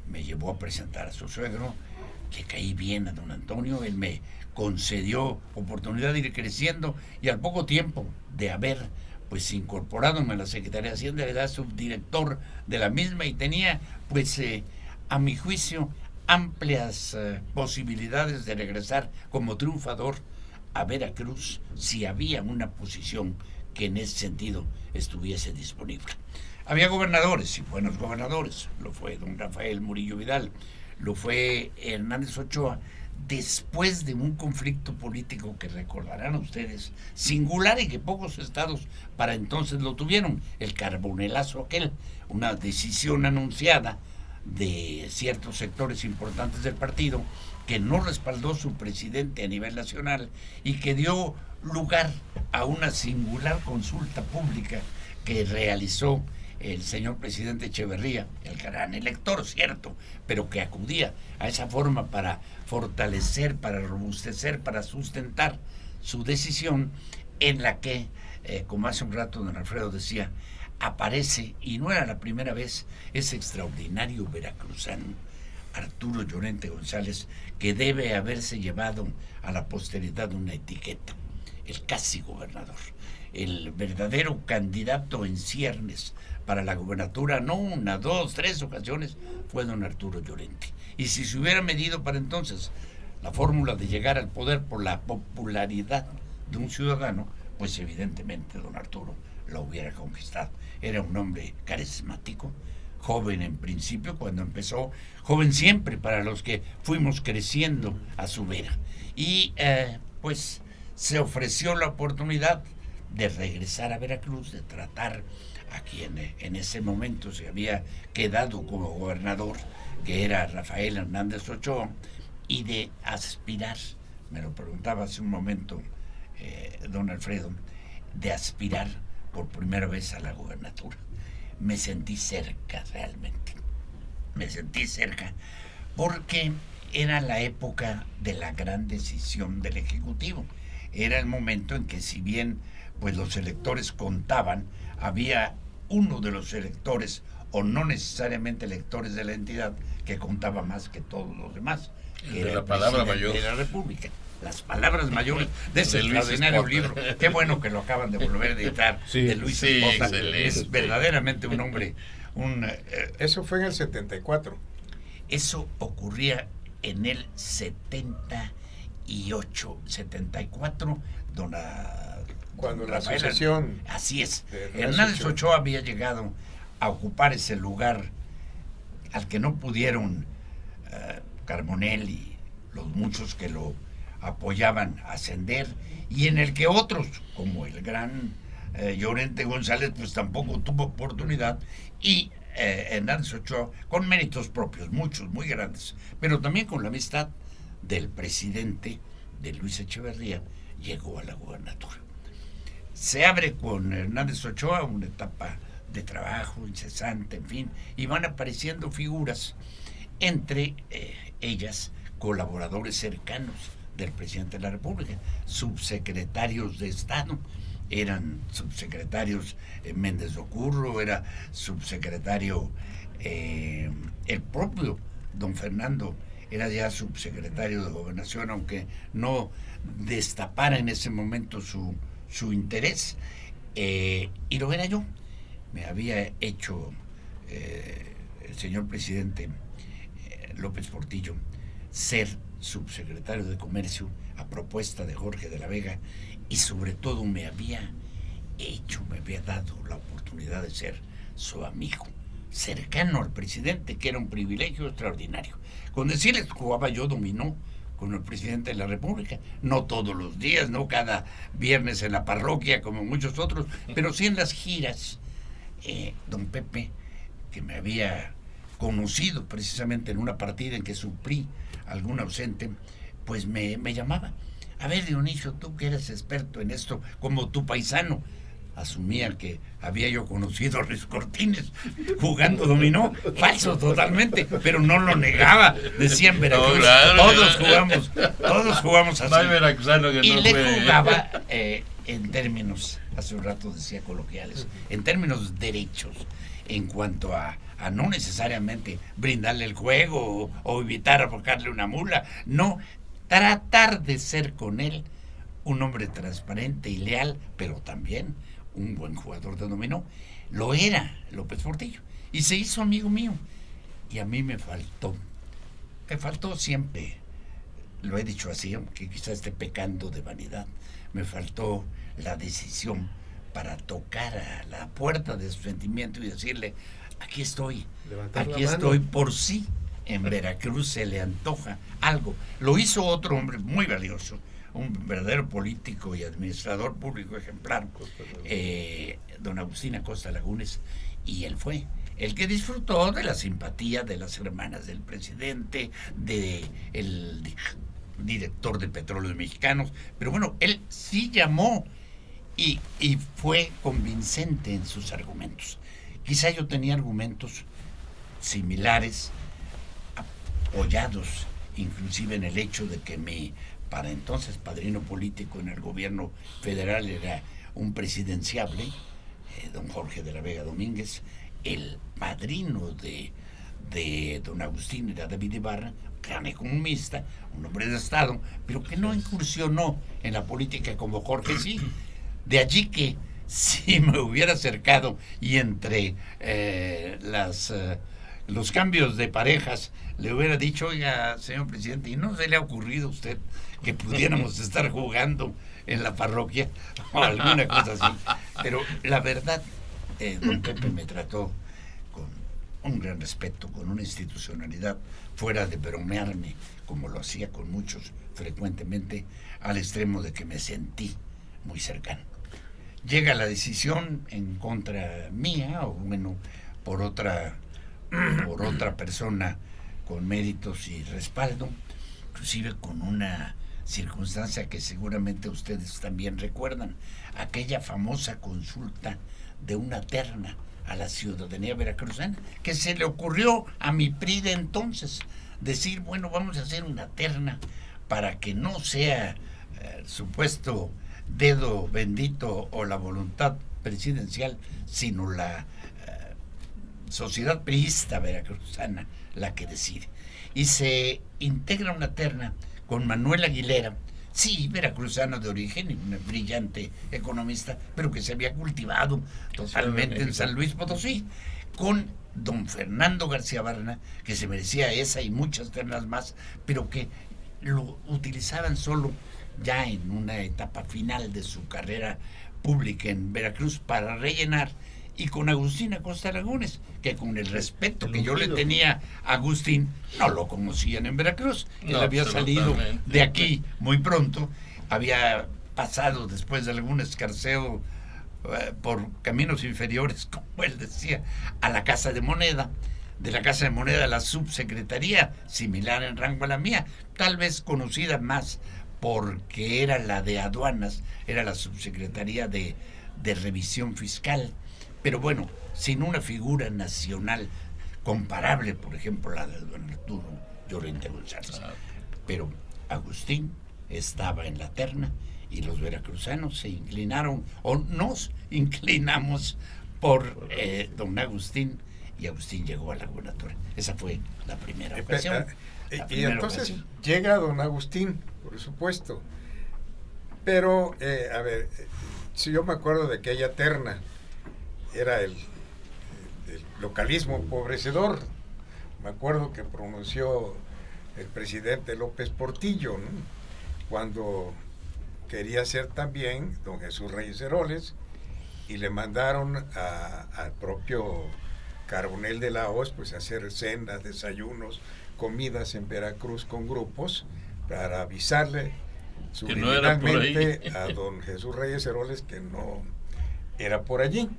[SPEAKER 5] Me llevó a presentar a su suegro, le caí bien a don Antonio, él me concedió oportunidad de ir creciendo, y al poco tiempo de haber pues incorporándome a la Secretaría de Hacienda, era subdirector de la misma, y tenía pues a mi juicio amplias posibilidades de regresar como triunfador a Veracruz si había una posición que en ese sentido estuviese disponible. Había gobernadores y buenos gobernadores, lo fue don Rafael Murillo Vidal, lo fue Hernández Ochoa, después de un conflicto político que recordarán ustedes, singular, y que pocos estados para entonces lo tuvieron, el carbonelazo aquel, una decisión anunciada de ciertos sectores importantes del partido que no respaldó su presidente a nivel nacional y que dio lugar a una singular consulta pública que realizó el señor presidente Echeverría, el gran elector, cierto, pero que acudía a esa forma para fortalecer, para robustecer, para sustentar su decisión, en la que, como hace un rato don Alfredo decía, aparece, y no era la primera vez, ese extraordinario veracruzano, Arturo Llorente González, que debe haberse llevado a la posteridad una etiqueta, el casi gobernador, el verdadero candidato en ciernes para la gubernatura, no una, dos, tres ocasiones, fue don Arturo Llorente. Y si se hubiera medido para entonces la fórmula de llegar al poder por la popularidad de un ciudadano, pues evidentemente don Arturo lo hubiera conquistado. Era un hombre carismático, joven en principio cuando empezó, joven siempre para los que fuimos creciendo a su vera. Y pues se ofreció la oportunidad de regresar a Veracruz, de tratar a quien en ese momento se había quedado como gobernador, que era Rafael Hernández Ochoa, y de aspirar, me lo preguntaba hace un momento don Alfredo, de aspirar por primera vez a la gobernatura. Me sentí cerca realmente, me sentí cerca, porque era la época de la gran decisión del Ejecutivo. Era el momento en que, si bien pues los electores contaban, había uno de los electores, o no necesariamente electores de la entidad, que contaba más que todos los demás, que era
[SPEAKER 4] la palabra mayor
[SPEAKER 5] de la República. Las palabras mayores de ese extraordinario libro. Qué bueno que lo acaban de volver a editar,
[SPEAKER 1] sí,
[SPEAKER 5] de Luis
[SPEAKER 4] sí,
[SPEAKER 5] Espota.
[SPEAKER 4] excelente.
[SPEAKER 5] Es verdaderamente un hombre.
[SPEAKER 3] Eso fue en el 74.
[SPEAKER 5] Eso ocurría en el 78, 74,
[SPEAKER 3] Cuando la
[SPEAKER 5] Rafael,
[SPEAKER 3] sucesión
[SPEAKER 5] así es.
[SPEAKER 3] de
[SPEAKER 5] Hernández Ochoa había llegado a ocupar ese lugar al que no pudieron Carbonell y los muchos que lo apoyaban ascender, y en el que otros, como el gran Llorente González, pues tampoco tuvo oportunidad, y Hernández Ochoa, con méritos propios, muchos, muy grandes, pero también con la amistad del presidente, de Luis Echeverría, llegó a la gubernatura. Se abre con Hernández Ochoa una etapa de trabajo incesante, en fin, y van apareciendo figuras, entre ellas colaboradores cercanos del presidente de la República, subsecretarios de Estado. Eran subsecretarios Méndez Ocurro, era subsecretario el propio don Fernando, era ya subsecretario de Gobernación, aunque no destapara en ese momento su interés, y lo era yo. Me había hecho el señor presidente López Portillo ser subsecretario de Comercio a propuesta de Jorge de la Vega, y sobre todo me había dado la oportunidad de ser su amigo, cercano al presidente, que era un privilegio extraordinario. Con decirles, jugaba yo dominó con el presidente de la República, no todos los días, no cada viernes en la parroquia como muchos otros, pero sí en las giras. Don Pepe, que me había conocido precisamente en una partida en que suplí a algún ausente, pues me llamaba. A ver, Dionisio, tú que eres experto en esto, como tu paisano. Asumía que había yo conocido a Luis Cortines jugando dominó, falso totalmente, pero no lo negaba. Decía en Veracruz, todos jugamos así.
[SPEAKER 4] No hay veracruzano que
[SPEAKER 5] y
[SPEAKER 4] no
[SPEAKER 5] le
[SPEAKER 4] juegue.
[SPEAKER 5] jugaba en términos, hace un rato decía coloquiales, en términos derechos, en cuanto a no necesariamente brindarle el juego o evitar abocarle una mula, no, tratar de ser con él un hombre transparente y leal, pero también un buen jugador de dominó. Lo era López Portillo y se hizo amigo mío, y a mí me faltó siempre, lo he dicho así, aunque quizás esté pecando de vanidad, me faltó la decisión para tocar a la puerta de su sentimiento y decirle, aquí estoy,
[SPEAKER 1] Levantar la
[SPEAKER 5] aquí
[SPEAKER 1] mano.
[SPEAKER 5] estoy por sí. En Veracruz se le antoja algo. Lo hizo otro hombre muy valioso, un verdadero político y administrador público ejemplar, don Agustín Acosta Lagunes, y él fue el que disfrutó de la simpatía de las hermanas del presidente, de el director de Petróleos Mexicanos, pero bueno, él sí llamó y fue convincente en sus argumentos. Quizá yo tenía argumentos similares, apoyados inclusive en el hecho de que mi para entonces padrino político en el gobierno federal era un presidenciable, don Jorge de la Vega Domínguez. El padrino de don Agustín era David Ibarra, gran economista, un hombre de Estado, pero que no incursionó en la política como Jorge sí. De allí que si me hubiera acercado y entre los cambios de parejas le hubiera dicho, oiga, señor presidente, ¿y no se le ha ocurrido a usted que pudiéramos estar jugando en la parroquia o alguna cosa así? Pero la verdad, don Pepe me trató con un gran respeto, con una institucionalidad, fuera de bromearme, como lo hacía con muchos frecuentemente, al extremo de que me sentí muy cercano. Llega la decisión en contra mía, o bueno, por otra persona con méritos y respaldo, inclusive con una circunstancia que seguramente ustedes también recuerdan, aquella famosa consulta de una terna a la ciudadanía veracruzana, que se le ocurrió a mi PRI de entonces decir, bueno, vamos a hacer una terna para que no sea supuesto dedo bendito o la voluntad presidencial, sino la sociedad priista veracruzana la que decide. Y se integra una terna con Manuel Aguilera, sí, veracruzano de origen y un brillante economista, pero que se había cultivado totalmente en San Luis Potosí, con don Fernando García Barna, que se merecía esa y muchas ternas más, pero que lo utilizaban solo ya en una etapa final de su carrera pública en Veracruz para rellenar, y con Agustín Acosta Lagunes, que con el respeto que yo le tenía a Agustín, no lo conocían en Veracruz. Él había salido de aquí muy pronto, había pasado después de algún escarceo por caminos inferiores, como él decía, a la Casa de Moneda, de la Casa de Moneda a la subsecretaría, similar en rango a la mía, tal vez conocida más porque era la de aduanas, era la subsecretaría de revisión fiscal, pero bueno, sin una figura nacional comparable, por ejemplo, la de don Arturo Llorente González. Pero Agustín estaba en la terna y los veracruzanos se inclinaron, o nos inclinamos por don Agustín, y Agustín llegó a la gubernatura. Esa fue la primera ocasión.
[SPEAKER 3] Y entonces llega don Agustín, por supuesto. Pero, a ver, si yo me acuerdo de aquella terna, era el localismo empobrecedor. Me acuerdo que pronunció el presidente López Portillo, ¿no?, cuando quería ser también don Jesús Reyes Heroles, y le mandaron al propio Carbonell de la Hoz, pues hacer cenas, desayunos, comidas en Veracruz con grupos para avisarle
[SPEAKER 4] Que no era por ahí.
[SPEAKER 3] subliminalmente a don Jesús Reyes Heroles que no era por allí.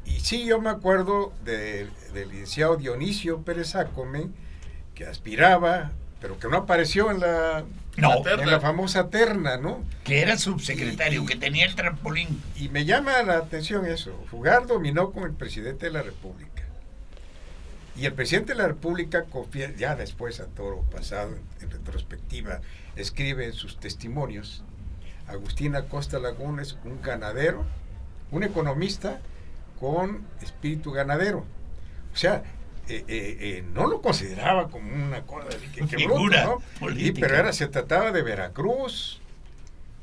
[SPEAKER 3] Y sí, yo me acuerdo del licenciado Dionisio Pérez Jácome, que aspiraba, pero que no apareció en la famosa terna, ¿no?
[SPEAKER 5] Que era subsecretario, que tenía el trampolín.
[SPEAKER 3] Y me llama la atención eso. Jugar dominó con el presidente de la República. Y el presidente de la República, ya después, a todo pasado, en retrospectiva, escribe en sus testimonios: Agustín Acosta Laguna es un ganadero, un economista con espíritu ganadero. O sea, no lo consideraba como una cosa así que
[SPEAKER 5] figura
[SPEAKER 3] bruto, ¿no?
[SPEAKER 5] política.
[SPEAKER 3] Pero se trataba de Veracruz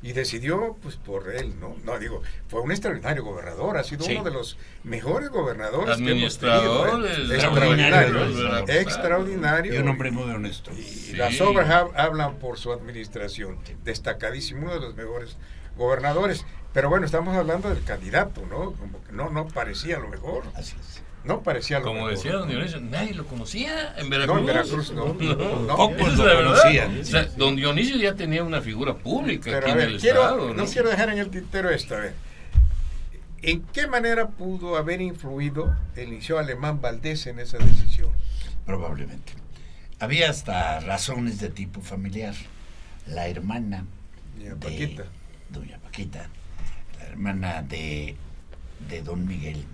[SPEAKER 3] y decidió pues por él, ¿no? No, digo, fue un extraordinario gobernador, ha sido uno de los mejores gobernadores que hemos tenido. Extraordinario.
[SPEAKER 5] Y un hombre muy honesto.
[SPEAKER 3] Y las obras hablan por su administración. Destacadísimo, uno de los mejores gobernadores. Pero bueno, estamos hablando del candidato, ¿no? Como que no parecía lo mejor.
[SPEAKER 5] Así es.
[SPEAKER 3] No parecía lo
[SPEAKER 4] Como
[SPEAKER 3] mejor.
[SPEAKER 4] decía don Dionisio, nadie lo conocía en Veracruz.
[SPEAKER 3] No, en Veracruz no.
[SPEAKER 5] Pocos
[SPEAKER 4] Esa es
[SPEAKER 5] lo
[SPEAKER 4] la verdad.
[SPEAKER 5] conocían.
[SPEAKER 4] O sea, don Dionisio ya tenía una figura pública
[SPEAKER 3] Pero
[SPEAKER 4] aquí
[SPEAKER 3] a
[SPEAKER 4] en
[SPEAKER 3] ver,
[SPEAKER 4] el Estado.
[SPEAKER 3] no quiero dejar en el tintero esto. A ver, ¿en qué manera pudo haber influido el licenciado Alemán Valdés en esa decisión?
[SPEAKER 5] Probablemente. Había hasta razones de tipo familiar. La hermana
[SPEAKER 3] Doña
[SPEAKER 5] de
[SPEAKER 3] Paquita.
[SPEAKER 5] doña Paquita, la hermana de don Miguel,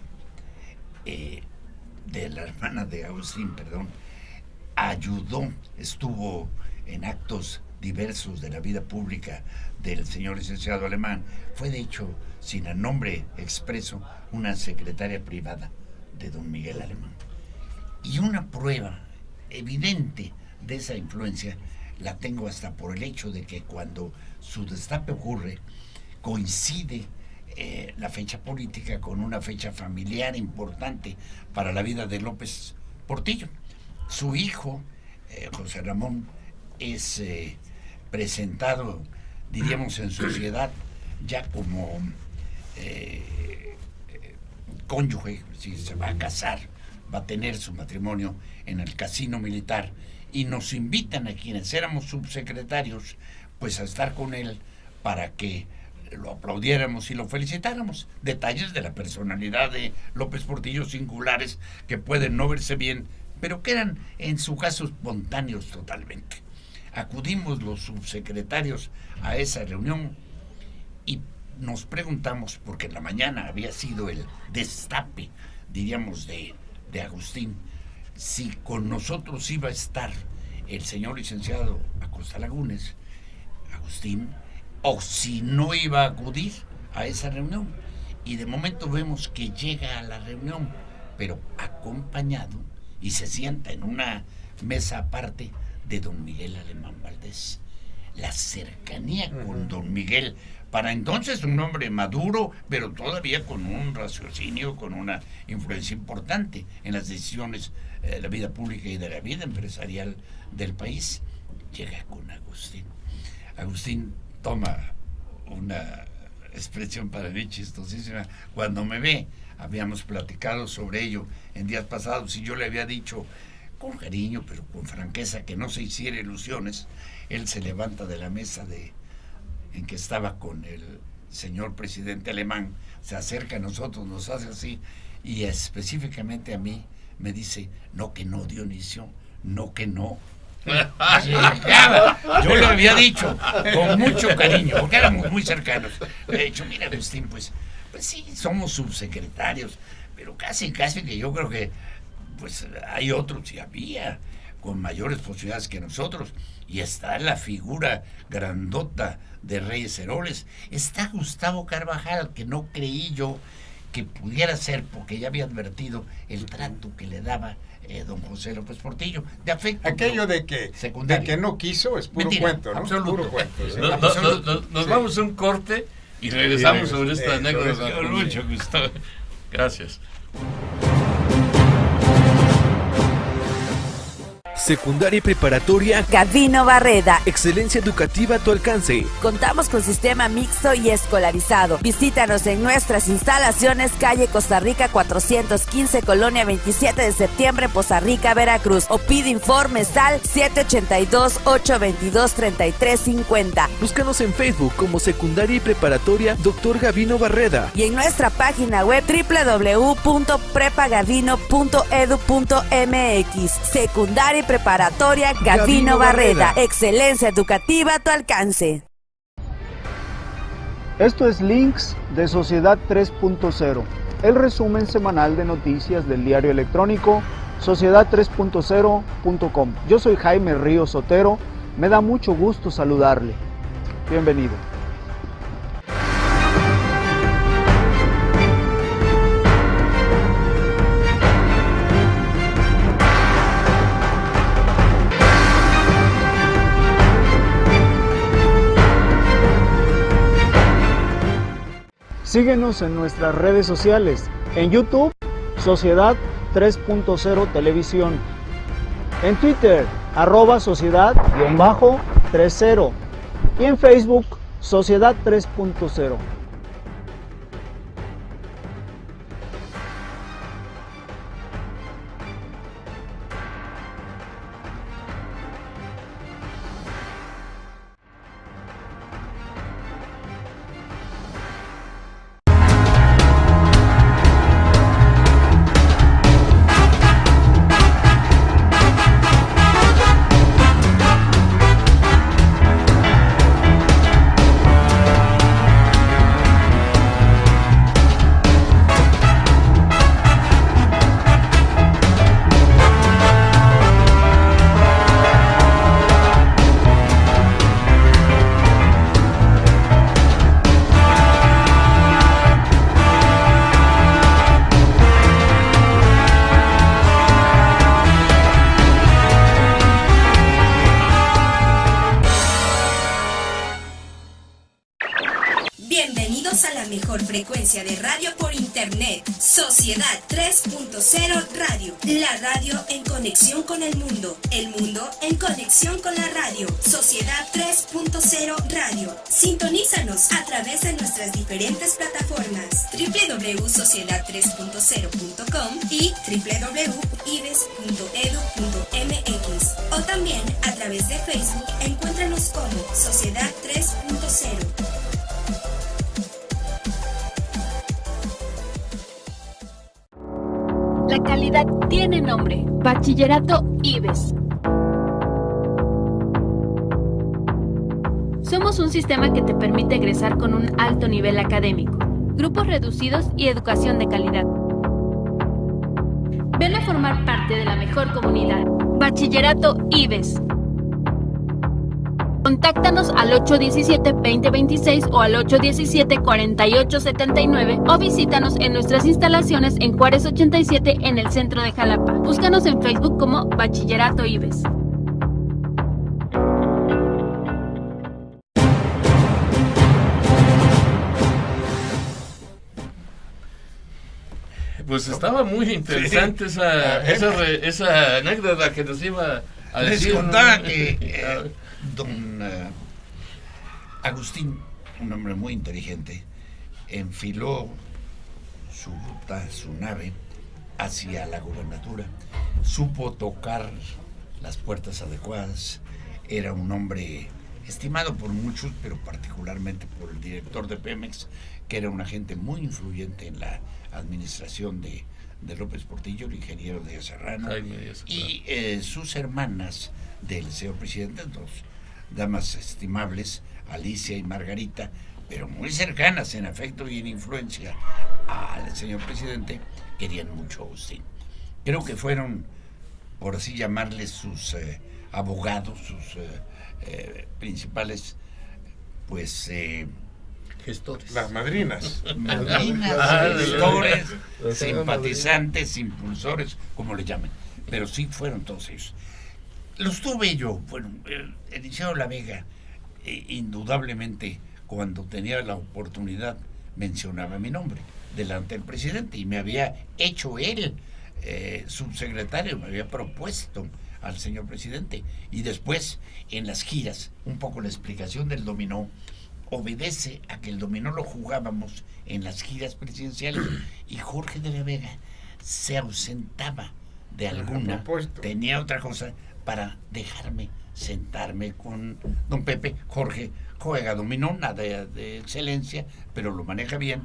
[SPEAKER 5] de la hermana de Agustín, perdón, ayudó, estuvo en actos diversos de la vida pública del señor licenciado Alemán. Fue de hecho, sin el nombre expreso, una secretaria privada de don Miguel Alemán. Y una prueba evidente de esa influencia la tengo hasta por el hecho de que cuando su destape ocurre, coincide la fecha política con una fecha familiar importante para la vida de López Portillo. Su hijo, José Ramón, es presentado, diríamos, en sociedad ya como cónyuge, si se va a casar, va a tener su matrimonio en el casino militar, y nos invitan a quienes éramos subsecretarios pues a estar con él para que lo aplaudiéramos y lo felicitáramos. Detalles de la personalidad de López Portillo singulares que pueden no verse bien, pero que eran en su caso espontáneos totalmente. Acudimos los subsecretarios a esa reunión y nos preguntamos, porque en la mañana había sido el destape, diríamos, de Agustín, si con nosotros iba a estar el señor licenciado Acosta Lagunes, Agustín, o si no iba a acudir a esa reunión. Y de momento vemos que llega a la reunión, pero acompañado, y se sienta en una mesa aparte de don Miguel Alemán Valdés. La cercanía con don Miguel, para entonces un hombre maduro, pero todavía con un raciocinio, con una influencia importante en las decisiones de la vida pública y de la vida empresarial del país, llega con Agustín. Agustín toma una expresión para mí chistosísima. Cuando me ve, habíamos platicado sobre ello en días pasados y yo le había dicho con cariño, pero con franqueza, que no se hiciera ilusiones. Él se levanta de la mesa en que estaba con el señor presidente Alemán, se acerca a nosotros, nos hace así, y específicamente a mí me dice: no que no, Dionisio, no que no. Yo le había dicho con mucho cariño, porque éramos muy cercanos. Le he dicho: mira, Agustín, pues sí, somos subsecretarios, pero casi que yo creo que pues hay otros, y había, con mayores posibilidades que nosotros. Y está la figura grandota de Reyes Heroles, está Gustavo Carvajal, que no creí yo que pudiera ser, porque ya había advertido el trato que le daba don José López Portillo, de afecto.
[SPEAKER 3] Aquello de que no quiso es puro
[SPEAKER 5] mentira,
[SPEAKER 3] cuento, ¿no?
[SPEAKER 5] absoluto.
[SPEAKER 3] Puro cuento. Sí.
[SPEAKER 4] Nos vamos a un corte y regresamos sobre esta anécdota.
[SPEAKER 5] Con mucho gusto.
[SPEAKER 4] Gracias.
[SPEAKER 8] Secundaria y preparatoria
[SPEAKER 9] Gavino Barreda.
[SPEAKER 8] Excelencia educativa a tu alcance.
[SPEAKER 9] Contamos con sistema mixto y escolarizado. Visítanos en nuestras instalaciones, calle Costa Rica 415, Colonia 27 de septiembre, Poza Rica, Veracruz. O pide informes al 782-822-3350.
[SPEAKER 8] Búscanos en Facebook como Secundaria y Preparatoria Dr. Gavino Barreda.
[SPEAKER 9] Y en nuestra página web www.prepagavino.edu.mx. Secundaria y Preparatoria Gavino Barreda. Excelencia educativa a tu alcance.
[SPEAKER 7] Esto es Links de Sociedad 3.0, el resumen semanal de noticias del diario electrónico sociedad3.0.com. Yo soy Jaime Ríos Otero, me da mucho gusto saludarle. Bienvenido. Síguenos en nuestras redes sociales, en YouTube, Sociedad 3.0 Televisión, en Twitter, @sociedad_30 y en Facebook, Sociedad 3.0.
[SPEAKER 10] Bienvenidos a la mejor frecuencia de radio por internet, Sociedad 3.0 Radio, la radio en conexión con el mundo en conexión con la radio, Sociedad 3.0 Radio. Sintonízanos a través de nuestras diferentes plataformas, www.sociedad3.0.com y www.ibes.edu.mx, o también a través de Facebook. Encuéntranos como Sociedad 3.0.
[SPEAKER 11] La calidad tiene nombre. Bachillerato IBES. Somos un sistema que te permite egresar con un alto nivel académico, grupos reducidos y educación de calidad. Ven a formar parte de la mejor comunidad. Bachillerato IBES. Contáctanos al 817-2026 o al 817-4879 o visítanos en nuestras instalaciones en Juárez 87 en el centro de Jalapa. Búscanos en Facebook como Bachillerato IBES.
[SPEAKER 4] Pues estaba muy interesante esa anécdota que nos iba a decir.
[SPEAKER 5] Les contaba que don Agustín, un hombre muy inteligente, enfiló su ruta, su nave, hacia la gubernatura. Supo tocar las puertas adecuadas. Era un hombre estimado por muchos, pero particularmente por el director de Pemex, que era un agente muy influyente en la administración de López Portillo, el ingeniero Díaz Serrano, y sus hermanas del señor presidente, dos damas estimables, Alicia y Margarita, pero muy cercanas en afecto y en influencia al señor presidente, querían mucho a Agustín. Creo que fueron, por así llamarles, sus abogados, sus principales, pues...
[SPEAKER 3] gestores. Las madrinas.
[SPEAKER 5] Gestores, simpatizantes, impulsores, como le llamen. Pero sí fueron todos ellos. Los tuve yo, bueno, Eliseo La Vega, indudablemente, cuando tenía la oportunidad, mencionaba mi nombre delante del presidente, y me había hecho él subsecretario, me había propuesto al señor presidente. Y después, en las giras, un poco la explicación del dominó obedece a que el dominó lo jugábamos en las giras presidenciales y Jorge de la Vega se ausentaba de alguna, tenía otra cosa para dejarme sentarme con don Pepe. Jorge juega dominó, nada de excelencia, pero lo maneja bien,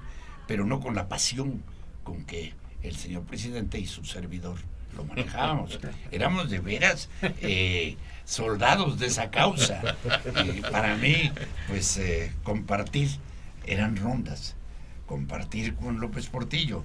[SPEAKER 5] pero no con la pasión con que el señor presidente y su servidor lo manejábamos. Éramos de veras soldados de esa causa. Y para mí, pues compartir, eran rondas, compartir con López Portillo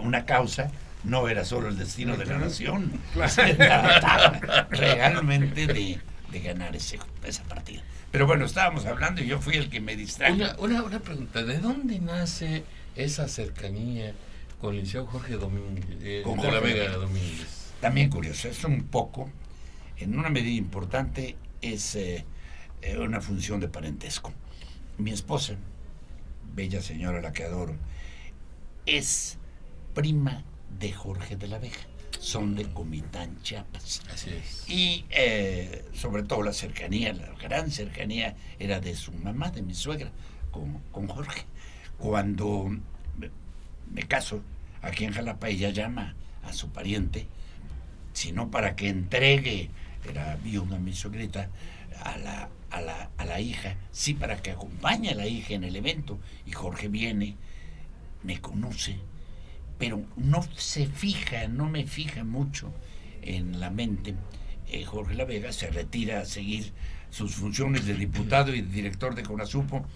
[SPEAKER 5] una causa no era solo el destino de la nación, se trataba realmente de ganar esa partida. Pero bueno, estábamos hablando y yo fui el que me distrajo.
[SPEAKER 4] Una pregunta, ¿de dónde nace esa cercanía con el licenciado Jorge Domínguez,
[SPEAKER 5] con
[SPEAKER 4] de la Vega Domínguez?
[SPEAKER 5] También curioso, es un poco, en una medida importante, es una función de parentesco. Mi esposa, bella señora a la que adoro, es prima de Jorge de la Vega. Son de Comitán, Chiapas.
[SPEAKER 4] Así es.
[SPEAKER 5] Y sobre todo la cercanía, la gran cercanía era de su mamá, de mi suegra, con Jorge. Cuando me caso aquí en Jalapa, ella llama a su pariente, sino para que entregue, era viuda mi suegrita, a la hija, sí, para que acompañe a la hija en el evento. Y Jorge viene, me conoce, pero no me fija mucho en la mente. Jorge La Vega se retira a seguir sus funciones de diputado y director de CONASUPO,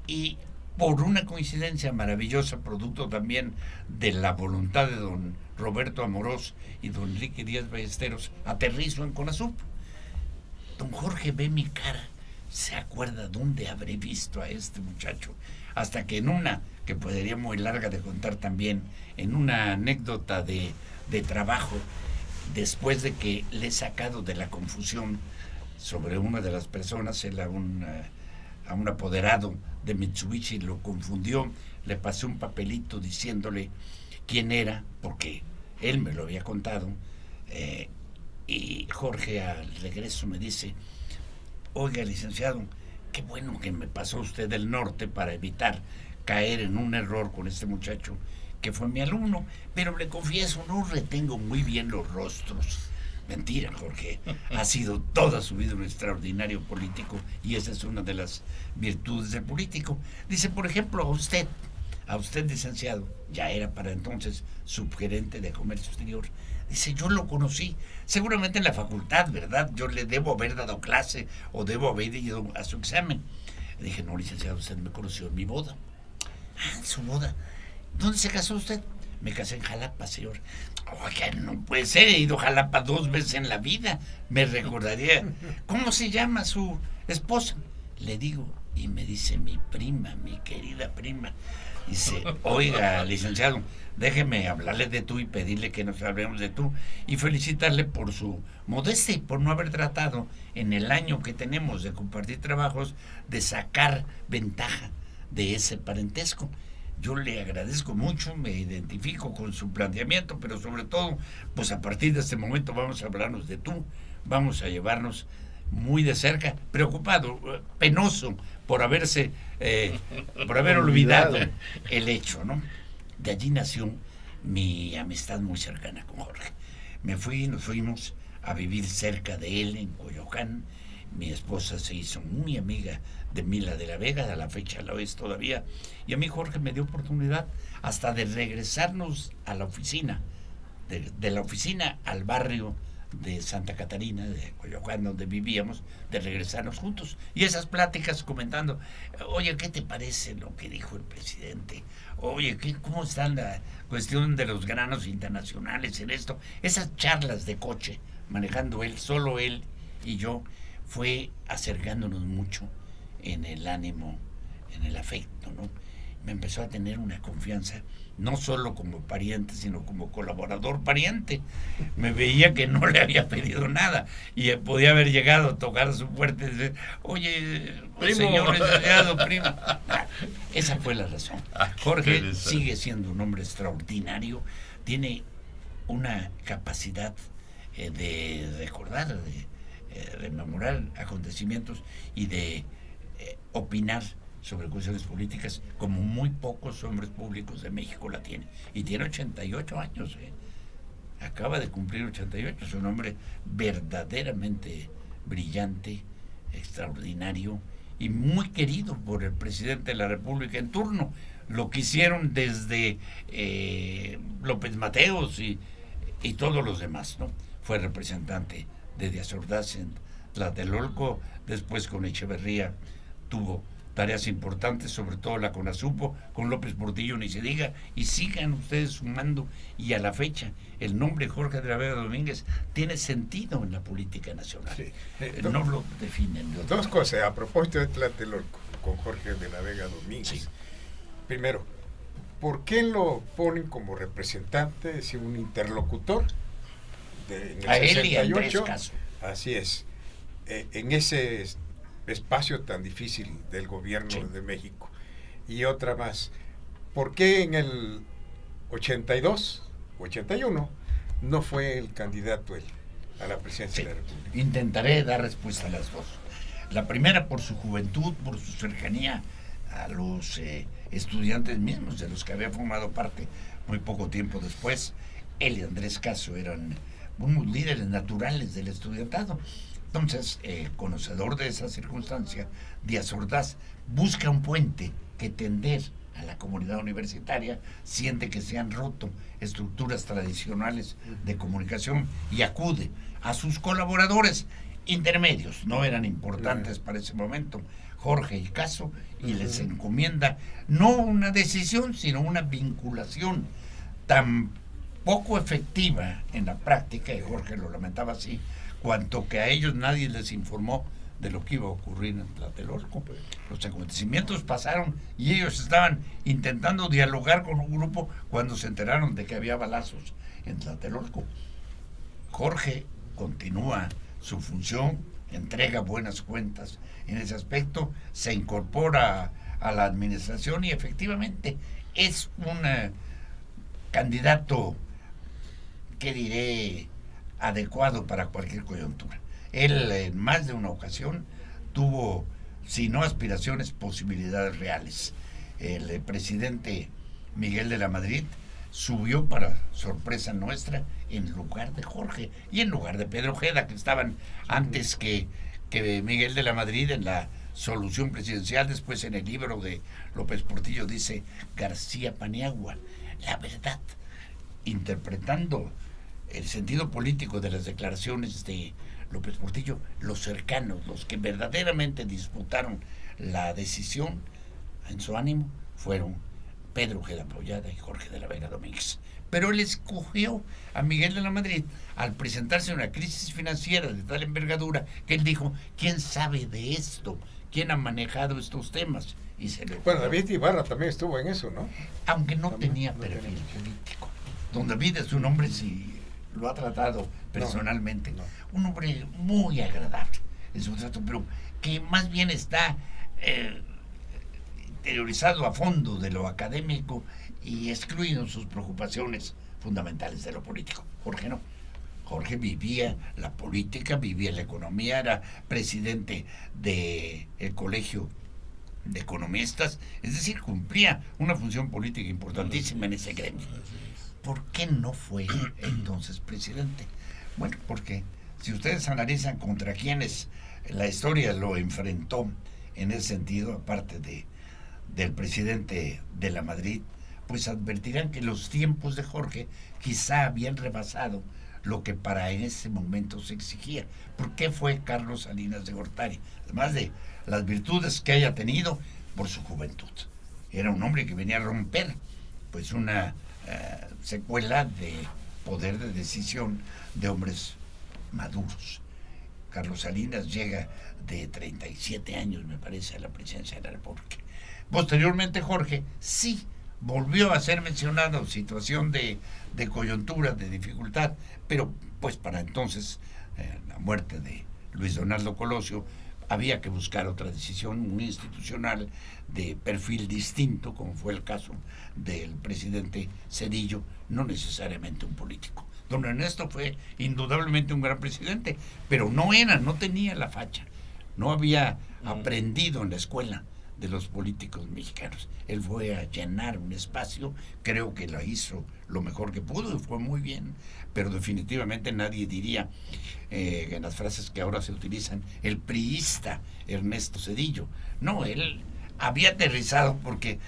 [SPEAKER 5] y por una coincidencia maravillosa, producto también de la voluntad de don Roberto Amorós y don Enrique Díaz Ballesteros, aterrizo en CONASUPO. Don Jorge ve mi cara, se acuerda dónde habré visto a este muchacho, hasta que en una, que podría muy larga de contar también, en una anécdota de trabajo, después de que le he sacado de la confusión sobre una de las personas, a un apoderado de Mitsubishi lo confundió, le pasé un papelito diciéndole quién era, porque él me lo había contado, y Jorge al regreso me dice: oiga, licenciado, qué bueno que me pasó usted del norte para evitar caer en un error con este muchacho que fue mi alumno, pero le confieso, no retengo muy bien los rostros. Mentira, Jorge, ha sido toda su vida un extraordinario político, y esa es una de las virtudes del político. Dice, por ejemplo, a usted licenciado, ya era para entonces subgerente de Comercio Exterior, dice, yo lo conocí, seguramente en la facultad, ¿verdad? Yo le debo haber dado clase o debo haber ido a su examen. Le dije, no, licenciado, usted me conoció en mi boda. Ah, en su boda. ¿Dónde se casó usted? Me casé en Jalapa, señor. Oiga, no puede ser, he ido a Jalapa 2 veces en la vida. Me recordaría. ¿Cómo se llama su esposa? Le digo, y me dice, mi prima, mi querida prima. Dice, oiga, licenciado, déjeme hablarle de tú y pedirle que nos hablemos de tú y felicitarle por su modestia y por no haber tratado en el año que tenemos de compartir trabajos de sacar ventaja de ese parentesco. Yo le agradezco mucho, me identifico con su planteamiento, pero sobre todo, pues a partir de este momento vamos a hablarnos de tú, vamos a llevarnos muy de cerca, preocupado, penoso por haber olvidado el hecho, ¿no? De allí nació mi amistad muy cercana con Jorge. Nos fuimos a vivir cerca de él en Coyoacán. Mi esposa se hizo muy amiga de Mila de la Vega, a la fecha lo es todavía, y a mí Jorge me dio oportunidad hasta de regresarnos a la oficina, de la oficina al barrio de Santa Catarina, de Coyoacán, donde vivíamos, de regresarnos juntos. Y esas pláticas comentando, oye, ¿qué te parece lo que dijo el presidente? Oye, ¿cómo está la cuestión de los granos internacionales en esto? Esas charlas de coche, manejando él, solo él y yo, fue acercándonos mucho en el ánimo, en el afecto, ¿no? Me empezó a tener una confianza, no solo como pariente, sino como colaborador pariente. Me veía que no le había pedido nada y podía haber llegado a tocar su puerta y decir, oye, primo, señor licenciado, primo. Esa fue la razón. Jorge sigue siendo un hombre extraordinario, tiene una capacidad de recordar, de rememorar acontecimientos y de opinar sobre cuestiones políticas como muy pocos hombres públicos de México la tienen. Y tiene 88 años, acaba de cumplir 88, es un hombre verdaderamente brillante, extraordinario y muy querido por el presidente de la República en turno. Lo que hicieron desde López Mateos y todos los demás, ¿no? Fue representante de Díaz Ordaz en Tlatelolco, después con Echeverría tuvo tareas importantes, sobre todo la CONASUPO, con López Portillo ni se diga, y sigan ustedes sumando, y a la fecha el nombre Jorge de la Vega Domínguez tiene sentido en la política nacional.
[SPEAKER 3] Sí.
[SPEAKER 5] No lo definen.
[SPEAKER 3] Dos cosas a propósito de Tlatelolco con Jorge de la Vega Domínguez.
[SPEAKER 5] Sí.
[SPEAKER 3] Primero, ¿por qué lo ponen como representante, es decir, un interlocutor en el
[SPEAKER 5] a
[SPEAKER 3] 68?
[SPEAKER 5] él y a Andrés Caso.
[SPEAKER 3] Así es. En ese espacio tan difícil del gobierno de México. Y otra más, ¿por qué en el 82, 81 no fue el candidato él a la presidencia de la República?
[SPEAKER 5] Intentaré dar respuesta a las dos. La primera, por su juventud, por su cercanía a los estudiantes mismos, de los que había formado parte muy poco tiempo después. Él y Andrés Caso eran unos líderes naturales del estudiantado. Entonces, conocedor de esa circunstancia, Díaz Ordaz busca un puente que tender a la comunidad universitaria, siente que se han roto estructuras tradicionales de comunicación y acude a sus colaboradores intermedios, no eran importantes para ese momento, Jorge y Caso, y les encomienda no una decisión, sino una vinculación tan poco efectiva en la práctica, y Jorge lo lamentaba así, cuanto que a ellos nadie les informó de lo que iba a ocurrir en Tlatelolco. Los acontecimientos pasaron y ellos estaban intentando dialogar con un grupo cuando se enteraron de que había balazos en Tlatelolco. Jorge continúa su función, entrega buenas cuentas en ese aspecto, se incorpora a la administración y efectivamente es un candidato, que diré, adecuado para cualquier coyuntura. Él en más de una ocasión tuvo, si no aspiraciones, posibilidades reales. El presidente Miguel de la Madrid subió, para sorpresa nuestra, en lugar de Jorge y en lugar de Pedro Ojeda, que estaban antes que Miguel de la Madrid en la solución presidencial. Después, en el libro de López Portillo, dice García Paniagua. La verdad, interpretando el sentido político de las declaraciones de López Portillo, los cercanos, los que verdaderamente disputaron la decisión en su ánimo, fueron Pedro Ojeda Pollada y Jorge de la Vega Domínguez. Pero él escogió a Miguel de la Madrid al presentarse una crisis financiera de tal envergadura que él dijo, ¿quién sabe de esto? ¿Quién ha manejado estos temas? Y se le
[SPEAKER 3] bueno, David Ibarra también estuvo en eso, ¿no?
[SPEAKER 5] Aunque no tenía perfil político. Don David es un hombre, si lo ha tratado personalmente, un hombre muy agradable en su trato, pero que más bien está interiorizado a fondo de lo académico y excluido en sus preocupaciones fundamentales de lo político. Jorge no. Jorge vivía la política, vivía la economía, era presidente del Colegio de Economistas, es decir, cumplía una función política importantísima en ese gremio. ¿Por qué no fue entonces presidente? Bueno, porque si ustedes analizan contra quienes la historia lo enfrentó en ese sentido, aparte del presidente de la Madrid, pues advertirán que los tiempos de Jorge quizá habían rebasado lo que para ese momento se exigía. ¿Por qué fue Carlos Salinas de Gortari? Además de las virtudes que haya tenido, por su juventud. Era un hombre que venía a romper pues una secuela de poder de decisión de hombres maduros. Carlos Salinas llega de 37 años, me parece, a la presidencia de la República. Posteriormente Jorge sí volvió a ser mencionado, situación de coyuntura, de dificultad, pero pues para entonces, la muerte de Luis Donaldo Colosio, había que buscar otra decisión muy institucional de perfil distinto, como fue el caso del presidente Zedillo, no necesariamente un político. Don Ernesto fue indudablemente un gran presidente, pero no tenía la facha, no había aprendido en la escuela de los políticos mexicanos. Él fue a llenar un espacio, creo que lo hizo lo mejor que pudo y fue muy bien, pero definitivamente nadie diría en las frases que ahora se utilizan, el priista Ernesto Zedillo. No, él había aterrizado, porque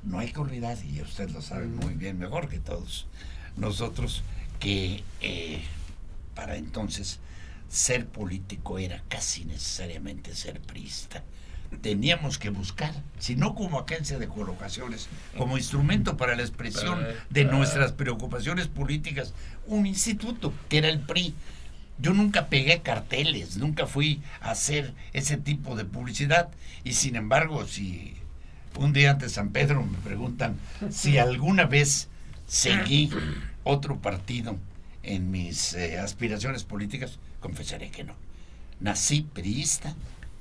[SPEAKER 5] no hay que olvidar, y usted lo sabe muy bien, mejor que todos nosotros, que para entonces ser político era casi necesariamente ser priista. Teníamos que buscar, si no como agencia de colocaciones, como instrumento para la expresión de nuestras preocupaciones políticas, un instituto que era el PRI. Yo nunca pegué carteles, nunca fui a hacer ese tipo de publicidad, y sin embargo, si un día antes de San Pedro me preguntan si alguna vez seguí otro partido en mis aspiraciones políticas, confesaré que no. Nací priista,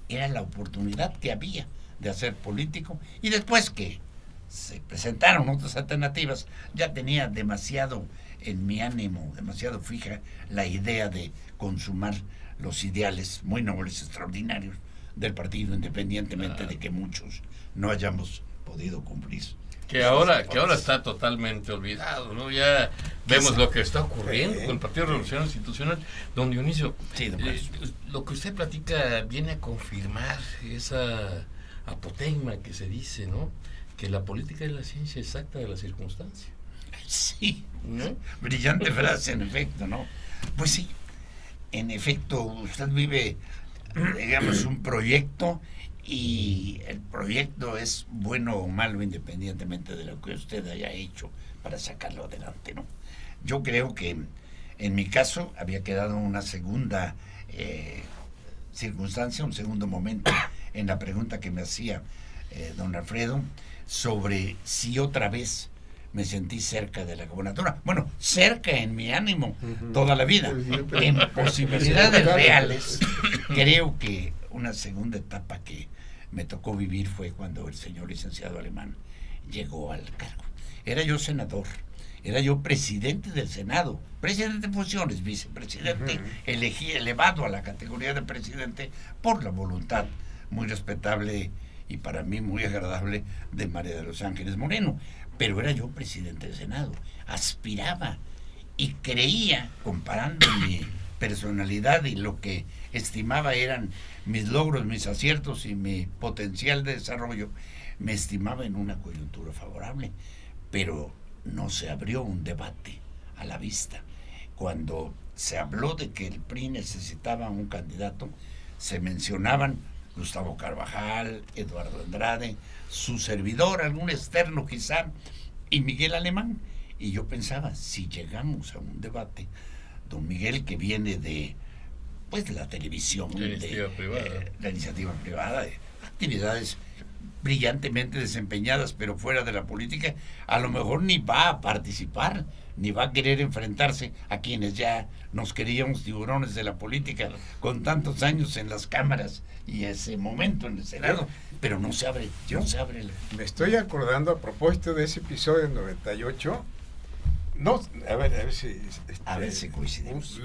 [SPEAKER 5] era la oportunidad que había de hacer político, y después que se presentaron otras alternativas, ya tenía demasiado en mi ánimo, demasiado fija la idea de consumar los ideales muy nobles, extraordinarios del partido, independientemente de que muchos no hayamos podido cumplir.
[SPEAKER 4] Que ahora está totalmente olvidado, ¿no? Ya vemos lo que está ocurriendo con el Partido Revolucionario Institucional. Don Dionisio, lo que usted platica viene a confirmar esa apotegma que se dice, ¿no? Que la política es la ciencia exacta de la circunstancia.
[SPEAKER 5] Sí, ¿no? Brillante frase, en efecto, ¿no? Pues sí, en efecto, usted vive, digamos, un proyecto, y el proyecto es bueno o malo independientemente de lo que usted haya hecho para sacarlo adelante, ¿no? Yo creo que en mi caso había quedado una segunda circunstancia, un segundo momento en la pregunta que me hacía don Alfredo sobre si otra vez me sentí cerca de la gobernatura. Bueno, cerca en mi ánimo toda la vida. En posibilidades reales, creo que una segunda etapa que me tocó vivir fue cuando el señor licenciado Alemán llegó al cargo. Era yo senador, era yo presidente del Senado, presidente en funciones, vicepresidente, elevado a la categoría de presidente por la voluntad muy respetable y para mí muy agradable de María de los Ángeles Moreno. Pero era yo presidente del Senado, aspiraba y creía, comparando mi personalidad y lo que estimaba eran mis logros, mis aciertos y mi potencial de desarrollo, me estimaba en una coyuntura favorable, pero no se abrió un debate a la vista. Cuando se habló de que el PRI necesitaba un candidato, se mencionaban Gustavo Carvajal, Eduardo Andrade, su servidor, algún externo quizá, y Miguel Alemán. Y yo pensaba, si llegamos a un debate, don Miguel, que viene de la televisión, la iniciativa privada, de actividades brillantemente desempeñadas, pero fuera de la política, a lo mejor ni va a participar, ni va a querer enfrentarse a quienes ya nos queríamos tiburones de la política, con tantos años en las cámaras y ese momento en el Senado, pero no se abre.
[SPEAKER 3] Me estoy acordando, a propósito de ese episodio del 98, a ver si
[SPEAKER 5] coincidimos.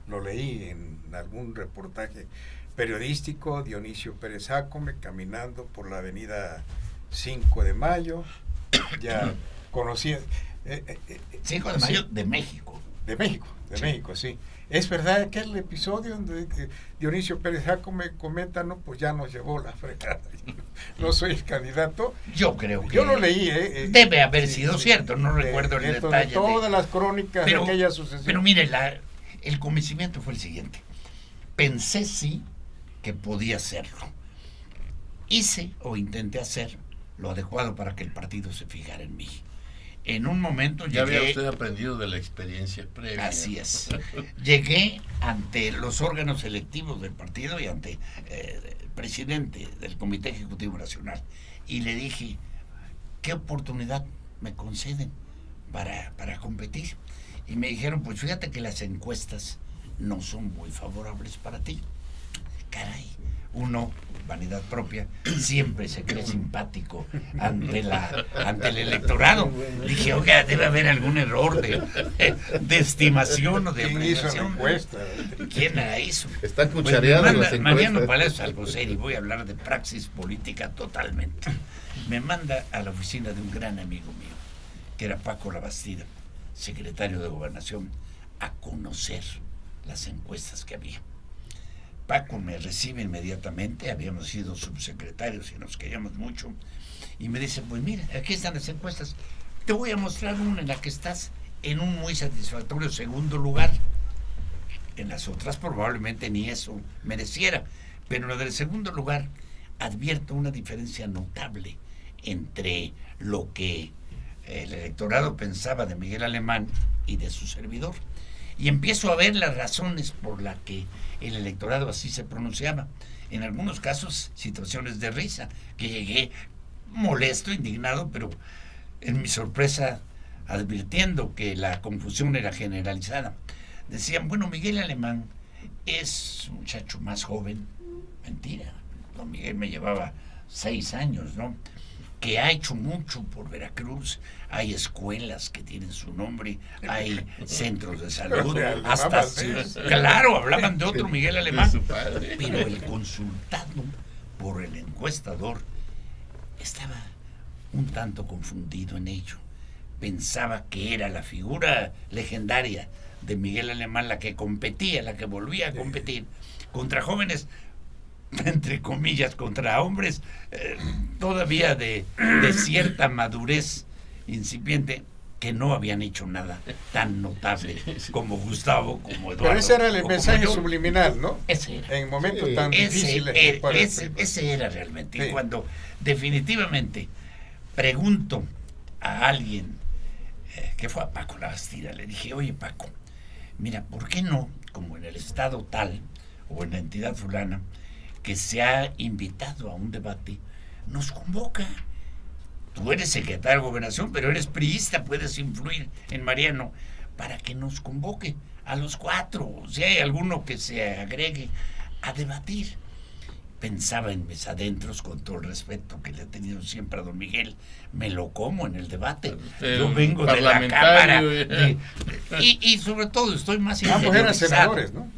[SPEAKER 3] Lo leí en algún reportaje periodístico, Dionisio Pérez Jácome caminando por la avenida 5 de Mayo, ya conocía...
[SPEAKER 5] 5 de Mayo de México.
[SPEAKER 3] De México, sí. Es verdad que el episodio donde Dionisio Pérez Jácome comenta, no, pues ya nos llevó la fregada, no soy el candidato.
[SPEAKER 5] Yo creo que...
[SPEAKER 3] Yo lo leí,
[SPEAKER 5] debe haber sido cierto, no recuerdo el detalle.
[SPEAKER 3] De todas las crónicas de aquella sucesión.
[SPEAKER 5] Pero mire, el convencimiento fue el siguiente. Pensé sí que podía hacerlo. Hice o intenté hacer lo adecuado para que el partido se fijara en mí. En un momento
[SPEAKER 4] ya había usted aprendido de la experiencia previa.
[SPEAKER 5] Así es. Llegué ante los órganos electivos del partido y ante el presidente del Comité Ejecutivo Nacional y le dije, ¿qué oportunidad me conceden para competir? Y me dijeron, pues fíjate que las encuestas no son muy favorables para ti. Caray, uno, vanidad propia, siempre se cree simpático ante el electorado. Dije, oiga, debe haber algún error de estimación o de apreciación. ¿Quién la hizo?
[SPEAKER 1] Están cuchareadas las encuestas.
[SPEAKER 5] Mariano Palacios Alcocer, y voy a hablar de praxis política totalmente. Me manda a la oficina de un gran amigo mío, que era Paco Labastida, secretario de Gobernación, a conocer las encuestas que había. Paco me recibe inmediatamente, habíamos sido subsecretarios y nos queríamos mucho, y me dice, pues mira, aquí están las encuestas, te voy a mostrar una en la que estás en un muy satisfactorio segundo lugar. En las otras probablemente ni eso mereciera, pero en la del segundo lugar advierto una diferencia notable entre lo que el electorado pensaba de Miguel Alemán y de su servidor. Y empiezo a ver las razones por las que el electorado así se pronunciaba. En algunos casos, situaciones de risa, que llegué molesto, indignado, pero en mi sorpresa advirtiendo que la confusión era generalizada. Decían, bueno, Miguel Alemán es un muchacho más joven. Mentira, don Miguel me llevaba 6 años, ¿no? Que ha hecho mucho por Veracruz, hay escuelas que tienen su nombre, hay centros de salud, hasta claro, hablaban de otro Miguel Alemán, pero el consultado por el encuestador estaba un tanto confundido en ello. Pensaba que era la figura legendaria de Miguel Alemán la que competía, la que volvía a competir contra jóvenes, entre comillas, contra hombres todavía de cierta madurez incipiente, que no habían hecho nada tan notable como Gustavo, como Eduardo.
[SPEAKER 3] Pero ese era el mensaje subliminal, ¿no?
[SPEAKER 5] Ese era.
[SPEAKER 3] En momentos tan difíciles.
[SPEAKER 5] Ese era realmente. Sí. Y cuando definitivamente pregunto a alguien, que fue a Paco Labastida, le dije, oye Paco, mira, ¿por qué no, como en el estado tal, o en la entidad fulana, que se ha invitado a un debate, nos convoca? Tú eres secretario de Gobernación, pero eres priista, puedes influir en Mariano, para que nos convoque a los 4, si hay alguno que se agregue a debatir. Pensaba en mis adentros, con todo el respeto que le he tenido siempre a don Miguel, me lo como en el debate. Yo vengo de la Cámara, y sobre todo estoy más
[SPEAKER 3] interiorizado. Ambos eran senadores, ¿no?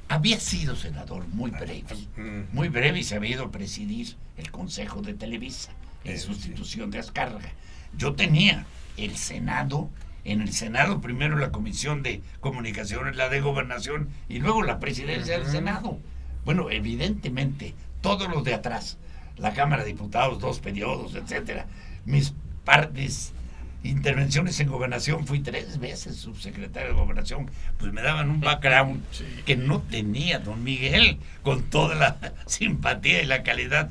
[SPEAKER 5] Había sido senador muy breve, y se había ido a presidir el Consejo de Televisa en sustitución de Azcárraga. Yo tenía el Senado, en el Senado primero la Comisión de Comunicaciones, la de Gobernación y luego la presidencia del Senado. Bueno, evidentemente, todos los de atrás, la Cámara de Diputados, 2 periodos, etcétera, mis intervenciones en Gobernación, fui 3 veces subsecretario de Gobernación, pues me daban un background que no tenía don Miguel, con toda la simpatía y la calidad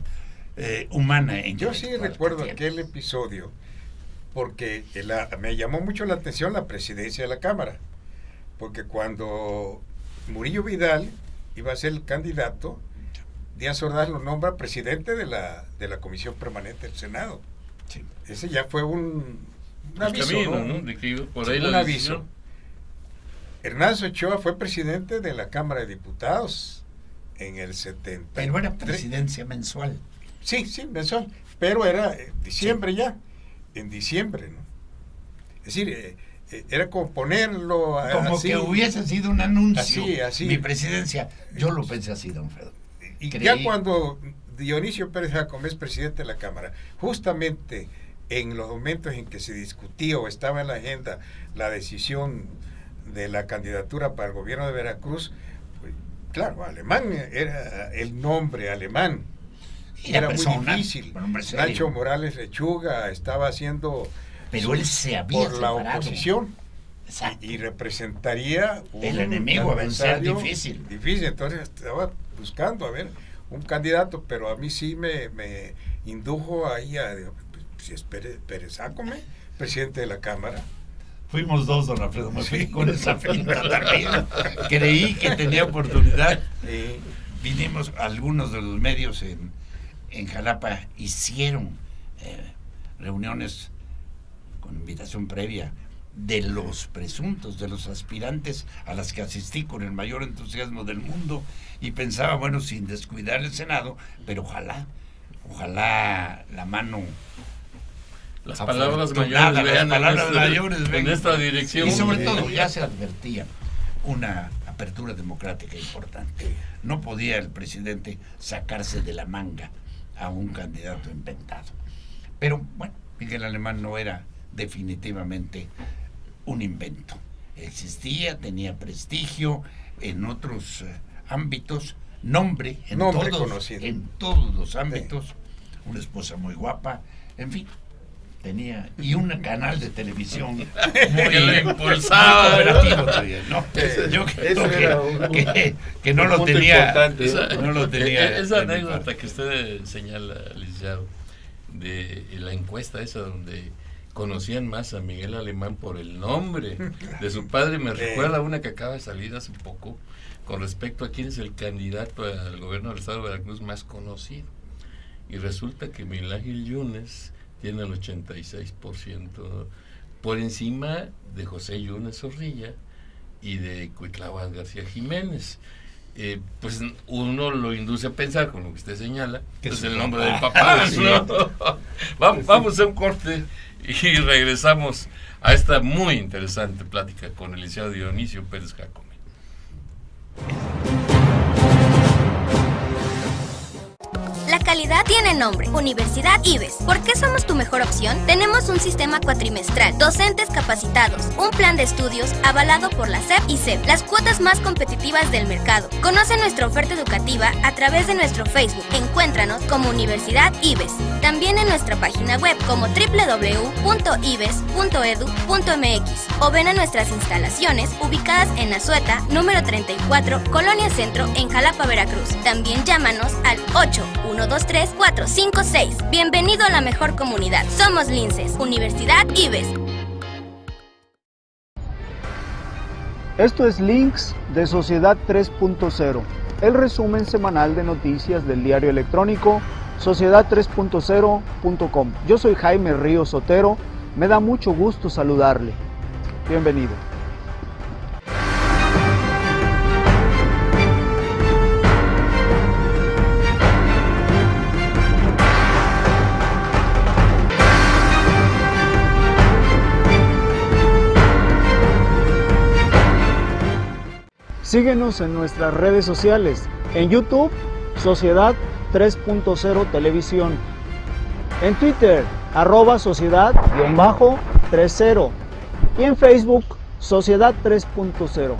[SPEAKER 5] humana.
[SPEAKER 3] Yo sí recuerdo aquel episodio, porque me llamó mucho la atención la presidencia de la Cámara, porque cuando Murillo Vidal iba a ser el candidato, Díaz Ordaz lo nombra presidente de la Comisión Permanente del Senado. Sí. Ese ya fue un aviso, camino, ¿no?
[SPEAKER 4] De que por ahí
[SPEAKER 3] un aviso. Hernández Ochoa fue presidente de la Cámara de Diputados en el 70.
[SPEAKER 5] Pero era presidencia mensual.
[SPEAKER 3] Sí, mensual. Pero era diciembre ya. En diciembre, ¿no? Es decir, era como ponerlo
[SPEAKER 5] como así, que hubiese sido un anuncio.
[SPEAKER 3] Así.
[SPEAKER 5] Mi presidencia. Yo lo pensé así, don Fredo.
[SPEAKER 3] Y ya cuando Dionisio Pérez Jacome es presidente de la Cámara, justamente en los momentos en que se discutía o estaba en la agenda la decisión de la candidatura para el gobierno de Veracruz, pues, claro, Alemán era el nombre Alemán. Era muy difícil. Nacho Morales Lechuga estaba haciendo,
[SPEAKER 5] pero él se había
[SPEAKER 3] por la oposición.
[SPEAKER 5] Exacto.
[SPEAKER 3] Y representaría
[SPEAKER 5] el enemigo a vencer difícil.
[SPEAKER 3] Entonces estaba buscando un candidato, pero a mí sí me indujo ahí a, si es Pérez Jacome, presidente de la Cámara.
[SPEAKER 5] Fuimos 2, don Alfredo, me fui con esa finta también. Creí que tenía oportunidad. Vinimos, algunos de los medios en Jalapa hicieron reuniones con invitación previa de los presuntos, de los aspirantes a las que asistí con el mayor entusiasmo del mundo, y pensaba, bueno, sin descuidar el Senado, pero ojalá la mano,
[SPEAKER 4] las palabras mayores vean en esta dirección.
[SPEAKER 5] Y sobre todo ya se advertía una apertura democrática importante. No podía el presidente sacarse de la manga a un candidato inventado. Pero bueno, Miguel Alemán no era definitivamente un invento. Existía, tenía prestigio en otros ámbitos, nombre
[SPEAKER 3] conocido
[SPEAKER 5] en todos los ámbitos, una esposa muy guapa, en fin. Tenía, y un canal de televisión muy,
[SPEAKER 4] que lo impulsaba,
[SPEAKER 5] muy cooperativo también, ¿no? Yo creo que no lo tenía. No lo tenía.
[SPEAKER 4] Esa anécdota que usted señala, licenciado, de la encuesta esa donde conocían más a Miguel Alemán por el nombre de su padre, me recuerda a una que acaba de salir hace poco con respecto a quién es el candidato al gobierno del estado de Veracruz más conocido. Y resulta que Miguel Ángel Yunes tiene el 86%, por encima de José Yunes Zorrilla y de Cuitláhuac García Jiménez. Pues uno lo induce a pensar, con lo que usted señala, que es el nombre del papá, ¿no? Vamos a un corte y regresamos a esta muy interesante plática con el licenciado Dionisio Pérez Jacome.
[SPEAKER 6] La calidad tiene nombre, Universidad IBES. ¿Por qué somos tu mejor opción? Tenemos un sistema cuatrimestral, docentes capacitados, un plan de estudios avalado por la SEP y CEP, las cuotas más competitivas del mercado. Conoce nuestra oferta educativa a través de nuestro Facebook. Encuéntranos como Universidad IBES. También en nuestra página web como www.ibes.edu.mx o ven a nuestras instalaciones ubicadas en Azueta, número 34, Colonia Centro, en Jalapa, Veracruz. También llámanos al 8-123-456. Bienvenido a la mejor comunidad. Somos Linces, Universidad IBES.
[SPEAKER 7] Esto es Links de Sociedad 3.0, el resumen semanal de noticias del diario electrónico sociedad3.0.com. Yo soy Jaime Ríos Otero, me da mucho gusto saludarle. Bienvenido. Síguenos en nuestras redes sociales, en YouTube, Sociedad 3.0 Televisión, en Twitter, @sociedad_30 y en Facebook, Sociedad 3.0.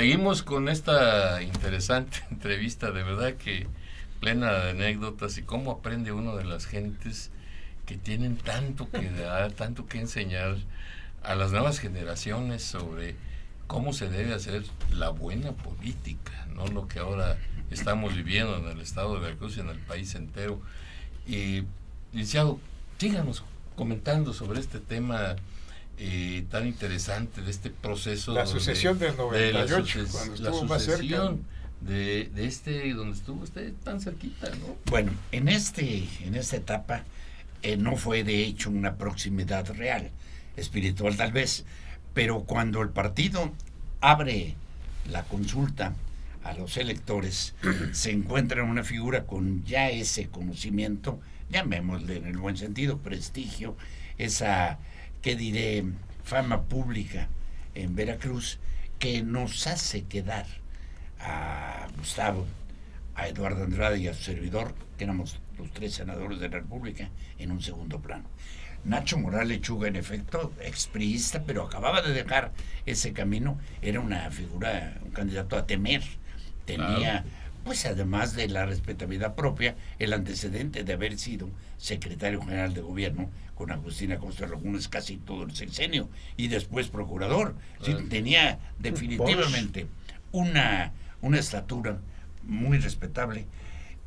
[SPEAKER 4] Seguimos con esta interesante entrevista, de verdad que plena de anécdotas, y cómo aprende uno de las gentes que tienen tanto que dar, tanto que enseñar a las nuevas generaciones sobre cómo se debe hacer la buena política, no lo que ahora estamos viviendo en el estado de Veracruz y en el país entero. Y, licenciado, síganos comentando sobre este tema tan interesante, de este proceso.
[SPEAKER 3] La sucesión del 98, cuando estuvo más cerca.
[SPEAKER 4] De donde estuvo usted tan cerquita, ¿no?
[SPEAKER 5] Bueno, en esta etapa no fue de hecho una proximidad real, espiritual tal vez, pero cuando el partido abre la consulta a los electores, se encuentra una figura con ya ese conocimiento, llamémosle en el buen sentido, prestigio, esa, ¿qué diré?, fama pública en Veracruz, que nos hace quedar a Gustavo, a Eduardo Andrade y a su servidor, que éramos los 3 senadores de la República, en un segundo plano. Nacho Morales Lechuga, en efecto, expriista, pero acababa de dejar ese camino, era una figura, un candidato a temer. Tenía, pues además de la respetabilidad propia, el antecedente de haber sido secretario general de gobierno con Agustina Costa Lagunes casi todo el sexenio, y después procurador. Sí, tenía definitivamente una estatura muy respetable,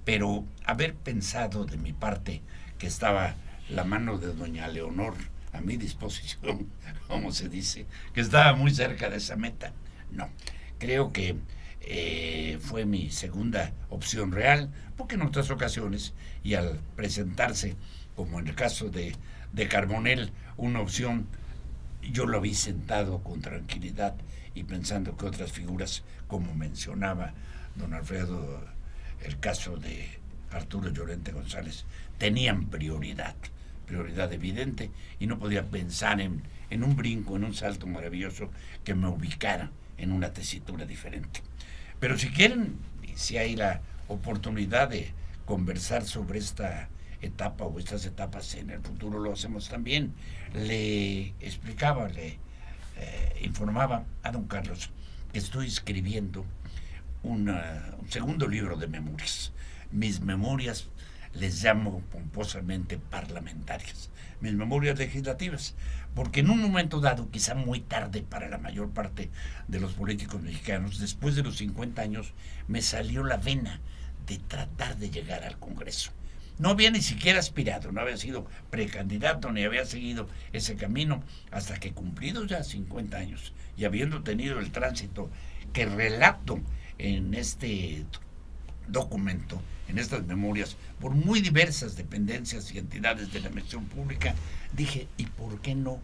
[SPEAKER 5] pero haber pensado de mi parte que estaba la mano de doña Leonor a mi disposición, como se dice, que estaba muy cerca de esa meta, no. Creo que fue mi segunda opción real, porque en otras ocasiones, y al presentarse, como en el caso de Carbonell, una opción, yo lo vi sentado con tranquilidad y pensando que otras figuras, como mencionaba don Alfredo, el caso de Arturo Llorente González, tenían prioridad evidente, y no podía pensar en un brinco, en un salto maravilloso que me ubicara en una tesitura diferente. Pero si quieren, si hay la oportunidad de conversar sobre esta etapa o estas etapas en el futuro, lo hacemos también. Le explicaba, le informaba a don Carlos que estoy escribiendo un segundo libro de memorias. Mis memorias les llamo pomposamente parlamentarias, mis memorias legislativas, porque en un momento dado, quizá muy tarde para la mayor parte de los políticos mexicanos, después de los 50 años, me salió la vena de tratar de llegar al Congreso. No había ni siquiera aspirado, no había sido precandidato, ni había seguido ese camino, hasta que cumplidos ya 50 años, y habiendo tenido el tránsito que relato en este documento, en estas memorias, por muy diversas dependencias y entidades de la administración pública, dije, ¿y por qué no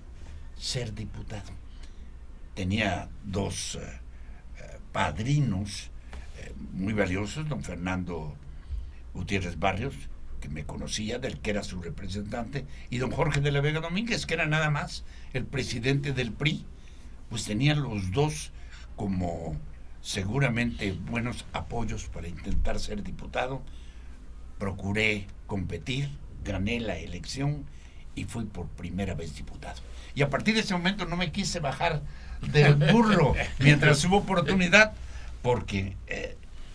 [SPEAKER 5] ser diputado? Tenía 2 padrinos muy valiosos, don Fernando Gutiérrez Barrios, que me conocía, del que era su representante, y don Jorge de la Vega Domínguez, que era nada más el presidente del PRI. Pues tenían los dos como seguramente buenos apoyos para intentar ser diputado. Procuré competir, gané la elección y fui por primera vez diputado. Y a partir de ese momento no me quise bajar del burro mientras hubo oportunidad, porque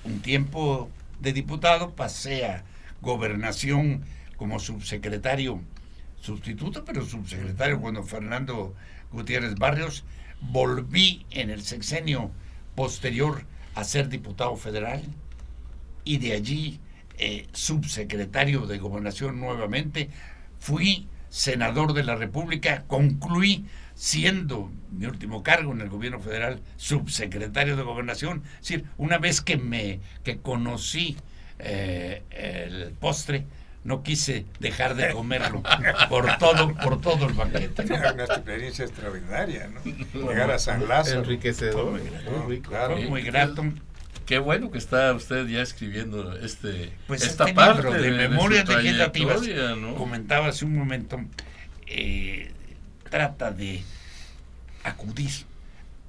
[SPEAKER 5] un tiempo de diputado pasé a Gobernación como subsecretario sustituto, pero subsecretario cuando Fernando Gutiérrez Barrios. Volví en el sexenio posterior a ser diputado federal, y de allí subsecretario de Gobernación nuevamente. Fui senador de la República, concluí siendo mi último cargo en el gobierno federal subsecretario de Gobernación. Es decir, una vez que conocí el postre, no quise dejar de comerlo por todo el banquete.
[SPEAKER 3] Era una experiencia extraordinaria, ¿no? Llegar a San Lázaro.
[SPEAKER 1] Enriquecedor.
[SPEAKER 3] Muy rico. Claro.
[SPEAKER 5] Muy grato.
[SPEAKER 4] Qué bueno que está usted ya escribiendo
[SPEAKER 5] pues
[SPEAKER 4] esta
[SPEAKER 5] este
[SPEAKER 4] parte
[SPEAKER 5] libro de memorias legislativas,
[SPEAKER 4] ¿no?
[SPEAKER 5] Comentaba hace un momento, trata de acudir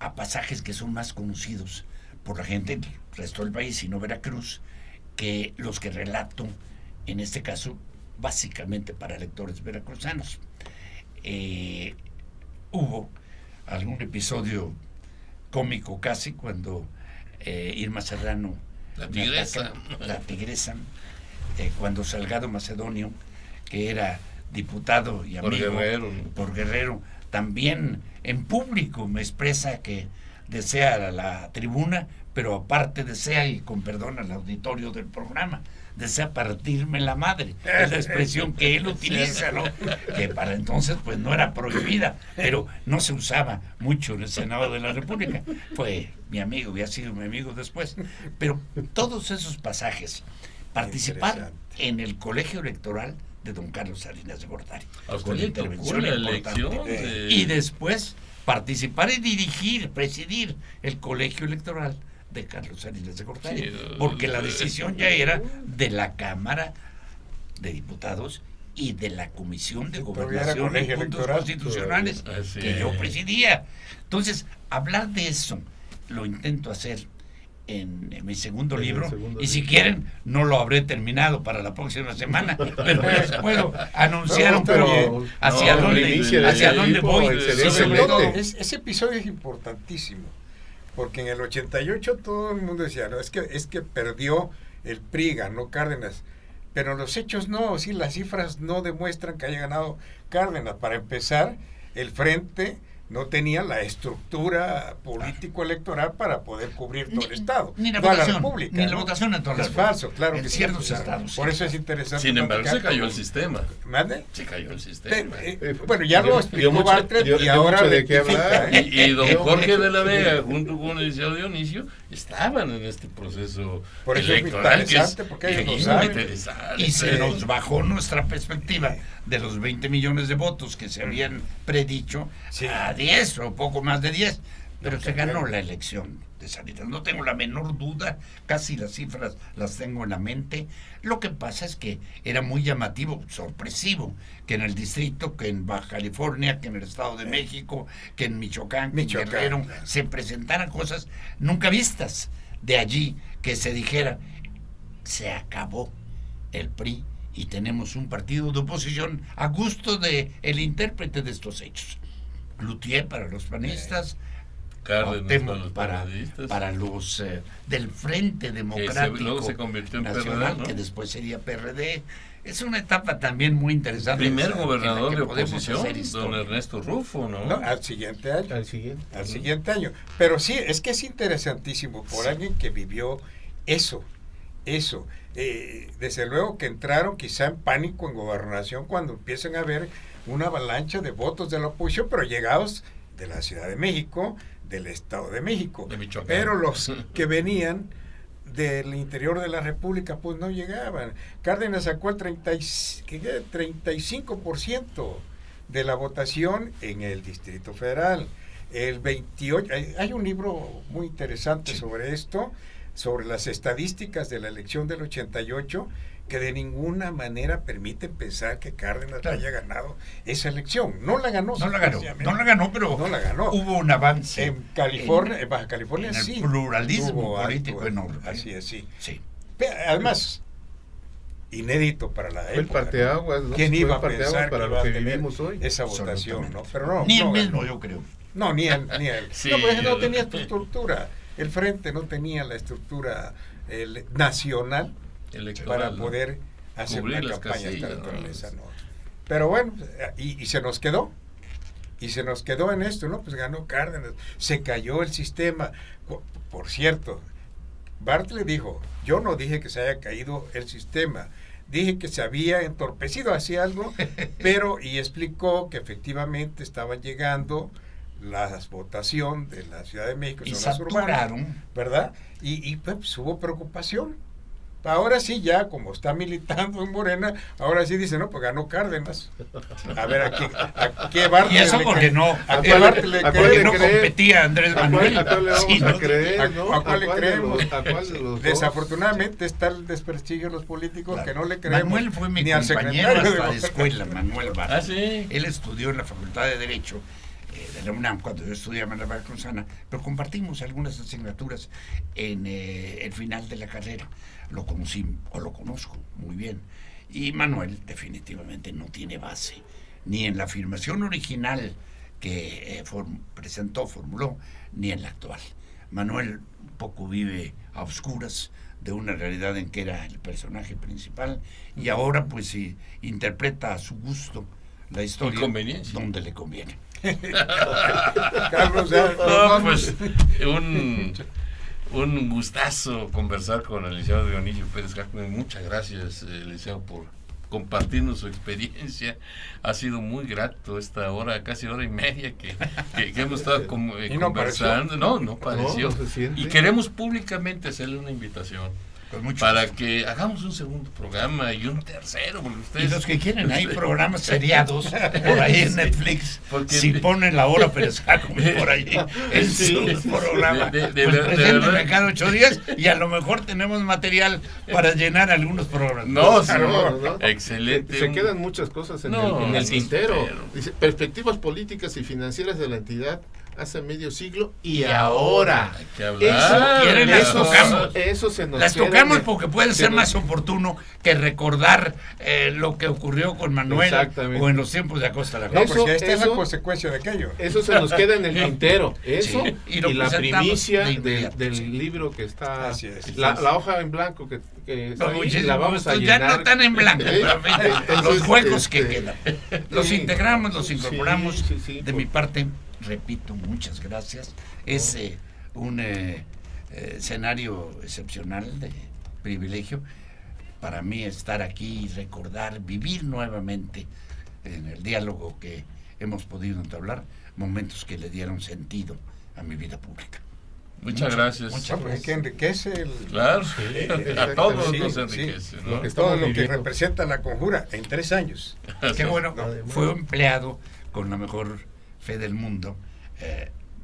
[SPEAKER 5] a pasajes que son más conocidos por la gente del resto del país, y no Veracruz, que los que relato, en este caso, básicamente para lectores veracruzanos. Hubo algún episodio cómico casi cuando Irma Serrano,
[SPEAKER 4] La
[SPEAKER 5] me
[SPEAKER 4] tigresa.
[SPEAKER 5] ataca, la tigresa, cuando Salgado Macedonio, que era diputado y
[SPEAKER 4] Por
[SPEAKER 5] amigo
[SPEAKER 4] Guerrero.
[SPEAKER 5] por Guerrero, también en público me expresa que desea la tribuna, pero aparte desea, y con perdón al auditorio del programa, desea partirme la madre. Es la expresión que él utiliza, ¿no? Que para entonces pues no era prohibida, pero no se usaba mucho en el Senado de la República. Fue mi amigo y ha sido mi amigo después. Pero todos esos pasajes, participar en el colegio electoral de don Carlos Salinas de Gortari,
[SPEAKER 4] Con la intervención la elección
[SPEAKER 5] y después participar y dirigir, presidir el colegio electoral de Carlos Salinas de Gortari,
[SPEAKER 4] Sí,
[SPEAKER 5] porque la decisión ya era de la Cámara de Diputados y de la Comisión de Gobernación y Puntos Constitucionales que yo presidía. Entonces, hablar de eso lo intento hacer en mi segundo libro, y si quieren no lo habré terminado para la próxima semana, pero les puedo anunciar un poco hacia dónde voy.
[SPEAKER 3] Y sobre todo, ese episodio es importantísimo, porque en el 88 todo el mundo decía, no, es que perdió el PRI, ganó Cárdenas, pero los hechos no, sí, las cifras no demuestran que haya ganado Cárdenas. Para empezar, el Frente no tenía la estructura político-electoral para poder cubrir todo el Estado,
[SPEAKER 5] ni la
[SPEAKER 3] toda
[SPEAKER 5] votación,
[SPEAKER 3] la República.
[SPEAKER 5] ni la votación en toda la
[SPEAKER 3] Es
[SPEAKER 5] República.
[SPEAKER 3] falso, claro.
[SPEAKER 5] En
[SPEAKER 3] que
[SPEAKER 5] ciertos
[SPEAKER 3] sí,
[SPEAKER 5] estados.
[SPEAKER 3] Por eso es interesante.
[SPEAKER 4] Sin embargo, se cayó
[SPEAKER 3] como-
[SPEAKER 4] el sistema.
[SPEAKER 3] ¿Mande?
[SPEAKER 4] Se cayó el sistema.
[SPEAKER 3] Bueno, ya lo explicó Bartlett y ahora
[SPEAKER 1] de qué
[SPEAKER 3] rectifica,
[SPEAKER 1] hablar.
[SPEAKER 3] ¿eh?
[SPEAKER 4] Y don Jorge de la Vega, junto con el licenciado Dionisio, estaban en este proceso
[SPEAKER 3] Por eso es
[SPEAKER 4] electoral
[SPEAKER 3] interesante, porque ellos lo
[SPEAKER 4] muy
[SPEAKER 3] saben.
[SPEAKER 4] interesante.
[SPEAKER 5] Y se nos bajó nuestra perspectiva de los 20 millones de votos que se habían predicho a 10 o poco más de 10, pero se ganó la elección de Salinas. No tengo la menor duda, casi las cifras las tengo en la mente. Lo que pasa es que era muy llamativo, sorpresivo, que en el distrito, que en Baja California, que en el Estado de México, que en Michoacán, que en Guerrero, se presentaran cosas nunca vistas. De allí que se dijera, se acabó el PRI y tenemos un partido de oposición a gusto de el intérprete de estos hechos. Cloutier para los panistas,
[SPEAKER 4] Cárdenas
[SPEAKER 5] para los del Frente Democrático
[SPEAKER 4] luego se convirtió en
[SPEAKER 5] Nacional,
[SPEAKER 4] PRD, ¿no?
[SPEAKER 5] que después sería PRD. Es una etapa también muy interesante.
[SPEAKER 4] Primer
[SPEAKER 5] en la
[SPEAKER 4] gobernador
[SPEAKER 5] que
[SPEAKER 4] de
[SPEAKER 5] podemos
[SPEAKER 4] oposición,
[SPEAKER 5] hacer
[SPEAKER 4] don
[SPEAKER 5] historia.
[SPEAKER 4] Ernesto Rufo, ¿no?
[SPEAKER 3] No, al siguiente año.
[SPEAKER 1] Al
[SPEAKER 3] siguiente año. Pero sí, es que es interesantísimo por alguien que vivió eso. Desde luego que entraron quizá en pánico en gobernación cuando empiezan a ver una avalancha de votos de la oposición, pero llegados de la Ciudad de México, del Estado de México.
[SPEAKER 4] De Michoacán.
[SPEAKER 3] Pero los que venían del interior de la República pues no llegaban. Cárdenas sacó el 35% de la votación en el Distrito Federal. El 28, hay un libro muy interesante sobre esto, sobre las estadísticas de la elección del 88, que de ninguna manera permiten pensar que Cárdenas haya ganado esa elección. No la ganó.
[SPEAKER 5] No la ganó, pero
[SPEAKER 3] no la ganó.
[SPEAKER 5] Hubo un avance.
[SPEAKER 3] En California, en Baja California,
[SPEAKER 5] en el
[SPEAKER 3] sí.
[SPEAKER 5] pluralismo político enorme.
[SPEAKER 3] Así es, sí.
[SPEAKER 5] Sí.
[SPEAKER 3] Además, inédito para la
[SPEAKER 1] Fue el
[SPEAKER 3] época.
[SPEAKER 1] parteaguas, ¿no?
[SPEAKER 3] ¿Quién
[SPEAKER 1] Fue
[SPEAKER 3] iba
[SPEAKER 1] el
[SPEAKER 3] a
[SPEAKER 1] parteaguas
[SPEAKER 3] pensar
[SPEAKER 1] para
[SPEAKER 3] que
[SPEAKER 1] lo
[SPEAKER 3] iba a
[SPEAKER 1] que
[SPEAKER 3] tener
[SPEAKER 1] vivimos hoy?
[SPEAKER 3] esa votación, ¿no? Pero no.
[SPEAKER 5] Ni
[SPEAKER 3] no
[SPEAKER 5] el mismo,
[SPEAKER 3] ganó.
[SPEAKER 5] yo creo.
[SPEAKER 3] No, ni él.
[SPEAKER 4] Sí,
[SPEAKER 3] no, pues no tenía estructura. El Frente no tenía la estructura nacional
[SPEAKER 4] Electoral,
[SPEAKER 3] para
[SPEAKER 4] ¿no?
[SPEAKER 3] poder hacer
[SPEAKER 4] Cubrir
[SPEAKER 3] una
[SPEAKER 4] las
[SPEAKER 3] campaña de esta
[SPEAKER 4] casillas, ¿no?
[SPEAKER 3] naturaleza, ¿no? Pero bueno, y se nos quedó. Y se nos quedó en esto, ¿no? Pues ganó Cárdenas. Se cayó el sistema. Por cierto, Bartlett dijo, yo no dije que se haya caído el sistema. Dije que se había entorpecido hacia algo, pero, y explicó que efectivamente estaban llegando las votación de la Ciudad de México,
[SPEAKER 5] Y
[SPEAKER 3] zonas urbanas,
[SPEAKER 5] saturaron.
[SPEAKER 3] ¿verdad? Y pues hubo preocupación. Ahora sí, ya como está militando en Morena, ahora sí dice, no, pues ganó Cárdenas. A ver, ¿a qué Bartlett
[SPEAKER 5] Y eso
[SPEAKER 3] le
[SPEAKER 5] porque
[SPEAKER 3] cree?
[SPEAKER 5] no,
[SPEAKER 3] ¿A qué Bartlett le
[SPEAKER 5] porque
[SPEAKER 3] cree?
[SPEAKER 5] no competía Andrés Manuel.
[SPEAKER 1] ¿A cuál le vamos
[SPEAKER 5] Sí,
[SPEAKER 1] a
[SPEAKER 5] ¿no?
[SPEAKER 1] creer, no?
[SPEAKER 3] ¿A cuál le creemos?
[SPEAKER 1] ¿A cuál de los dos?
[SPEAKER 3] Desafortunadamente está el desprestigio de los políticos que no le creemos.
[SPEAKER 5] Manuel fue mi
[SPEAKER 3] ni al
[SPEAKER 5] compañero
[SPEAKER 3] secretario
[SPEAKER 5] hasta de
[SPEAKER 3] Gobernación.
[SPEAKER 5] escuela, Manuel Bartlett.
[SPEAKER 4] Ah, sí.
[SPEAKER 5] Él estudió en la Facultad de Derecho de la UNAM cuando yo estudiaba en la Veracruzana, pero compartimos algunas asignaturas en el final de la carrera. Lo conocí, o lo conozco muy bien. Y Manuel definitivamente no tiene base, ni en la afirmación original que formuló, ni en la actual. Manuel un poco vive a oscuras de una realidad en que era el personaje principal y ahora pues interpreta a su gusto la historia donde le conviene.
[SPEAKER 3] Carlos,
[SPEAKER 4] no, pues un gustazo conversar con el licenciado Dionisio Pérez Jacome. Muchas gracias, licenciado, por compartirnos su experiencia. Ha sido muy grato esta hora, casi hora y media que hemos estado conversando. No pareció.
[SPEAKER 1] No se siente.
[SPEAKER 4] Y queremos públicamente hacerle una invitación para que hagamos un segundo programa y un tercero, porque ustedes...
[SPEAKER 5] Y los que quieren, hay programas seriados por ahí en Netflix, si ponen la hora Pérez Jacome por ahí en su programa, preséntenme cada 8 días y a lo mejor tenemos material para llenar algunos programas.
[SPEAKER 1] No.
[SPEAKER 4] Excelente.
[SPEAKER 1] Se quedan muchas cosas en el tintero. Dice, perspectivas políticas y financieras de la entidad hace medio siglo y ahora.
[SPEAKER 4] Hay que hablar.
[SPEAKER 5] Eso se nos las tocamos porque puede ser más oportuno que recordar lo que ocurrió con Manuel o en los tiempos de Acosta la
[SPEAKER 3] Costa. No, porque esta es la consecuencia de aquello.
[SPEAKER 1] Eso se nos queda en el tintero. Eso y la primicia del libro que está. La hoja en blanco que la vamos a llenar.
[SPEAKER 5] Ya no están en blanco. Los huecos que quedan. Los integramos, los incorporamos. De mi parte, repito, muchas gracias. Es un escenario excepcional de privilegio para mí estar aquí y recordar, vivir nuevamente en el diálogo que hemos podido entablar, momentos que le dieron sentido a mi vida pública.
[SPEAKER 4] Muchas gracias.
[SPEAKER 3] Porque que enriquece
[SPEAKER 4] Claro, a todos nos enriquece, ¿no?
[SPEAKER 3] Todo lo que representa la conjura en 3 años.
[SPEAKER 5] Qué bueno, fue empleado con la mejor fe del mundo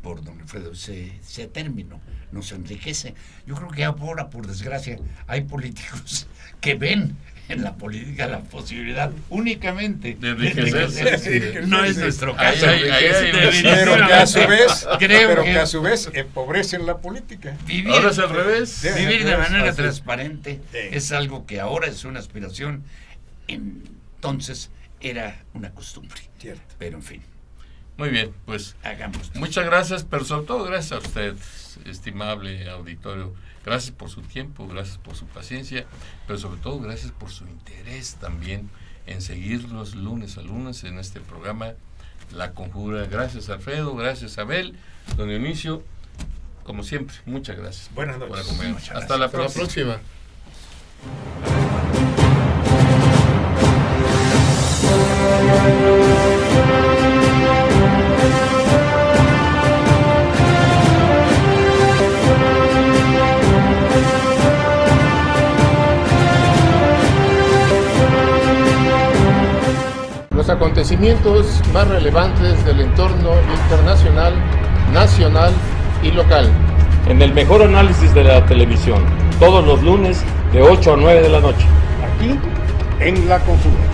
[SPEAKER 5] por don Alfredo. Ese término nos enriquece. Yo creo que ahora, por desgracia, hay políticos que ven en la política la posibilidad únicamente de enriquecer. No es nuestro caso.
[SPEAKER 3] Pero que a su vez empobrecen la política.
[SPEAKER 4] Ahora es al revés.
[SPEAKER 5] Vivir de manera transparente es algo que ahora es una aspiración. Entonces era una costumbre.
[SPEAKER 3] Cierto.
[SPEAKER 5] Pero en fin.
[SPEAKER 4] Muy bien, pues muchas gracias, pero sobre todo gracias a usted, estimable auditorio. Gracias por su tiempo, gracias por su paciencia, pero sobre todo gracias por su interés también en seguirnos lunes a lunes en este programa La Conjura. Gracias, Alfredo, gracias, Abel, don Dionisio, como siempre, muchas gracias.
[SPEAKER 3] Buenas noches.
[SPEAKER 4] Por acompañarnos. Hasta la próxima.
[SPEAKER 1] Los acontecimientos más relevantes del entorno internacional, nacional y local.
[SPEAKER 2] En el mejor análisis de la televisión, todos los lunes de 8 a 9 de la noche.
[SPEAKER 7] Aquí en La Conjura.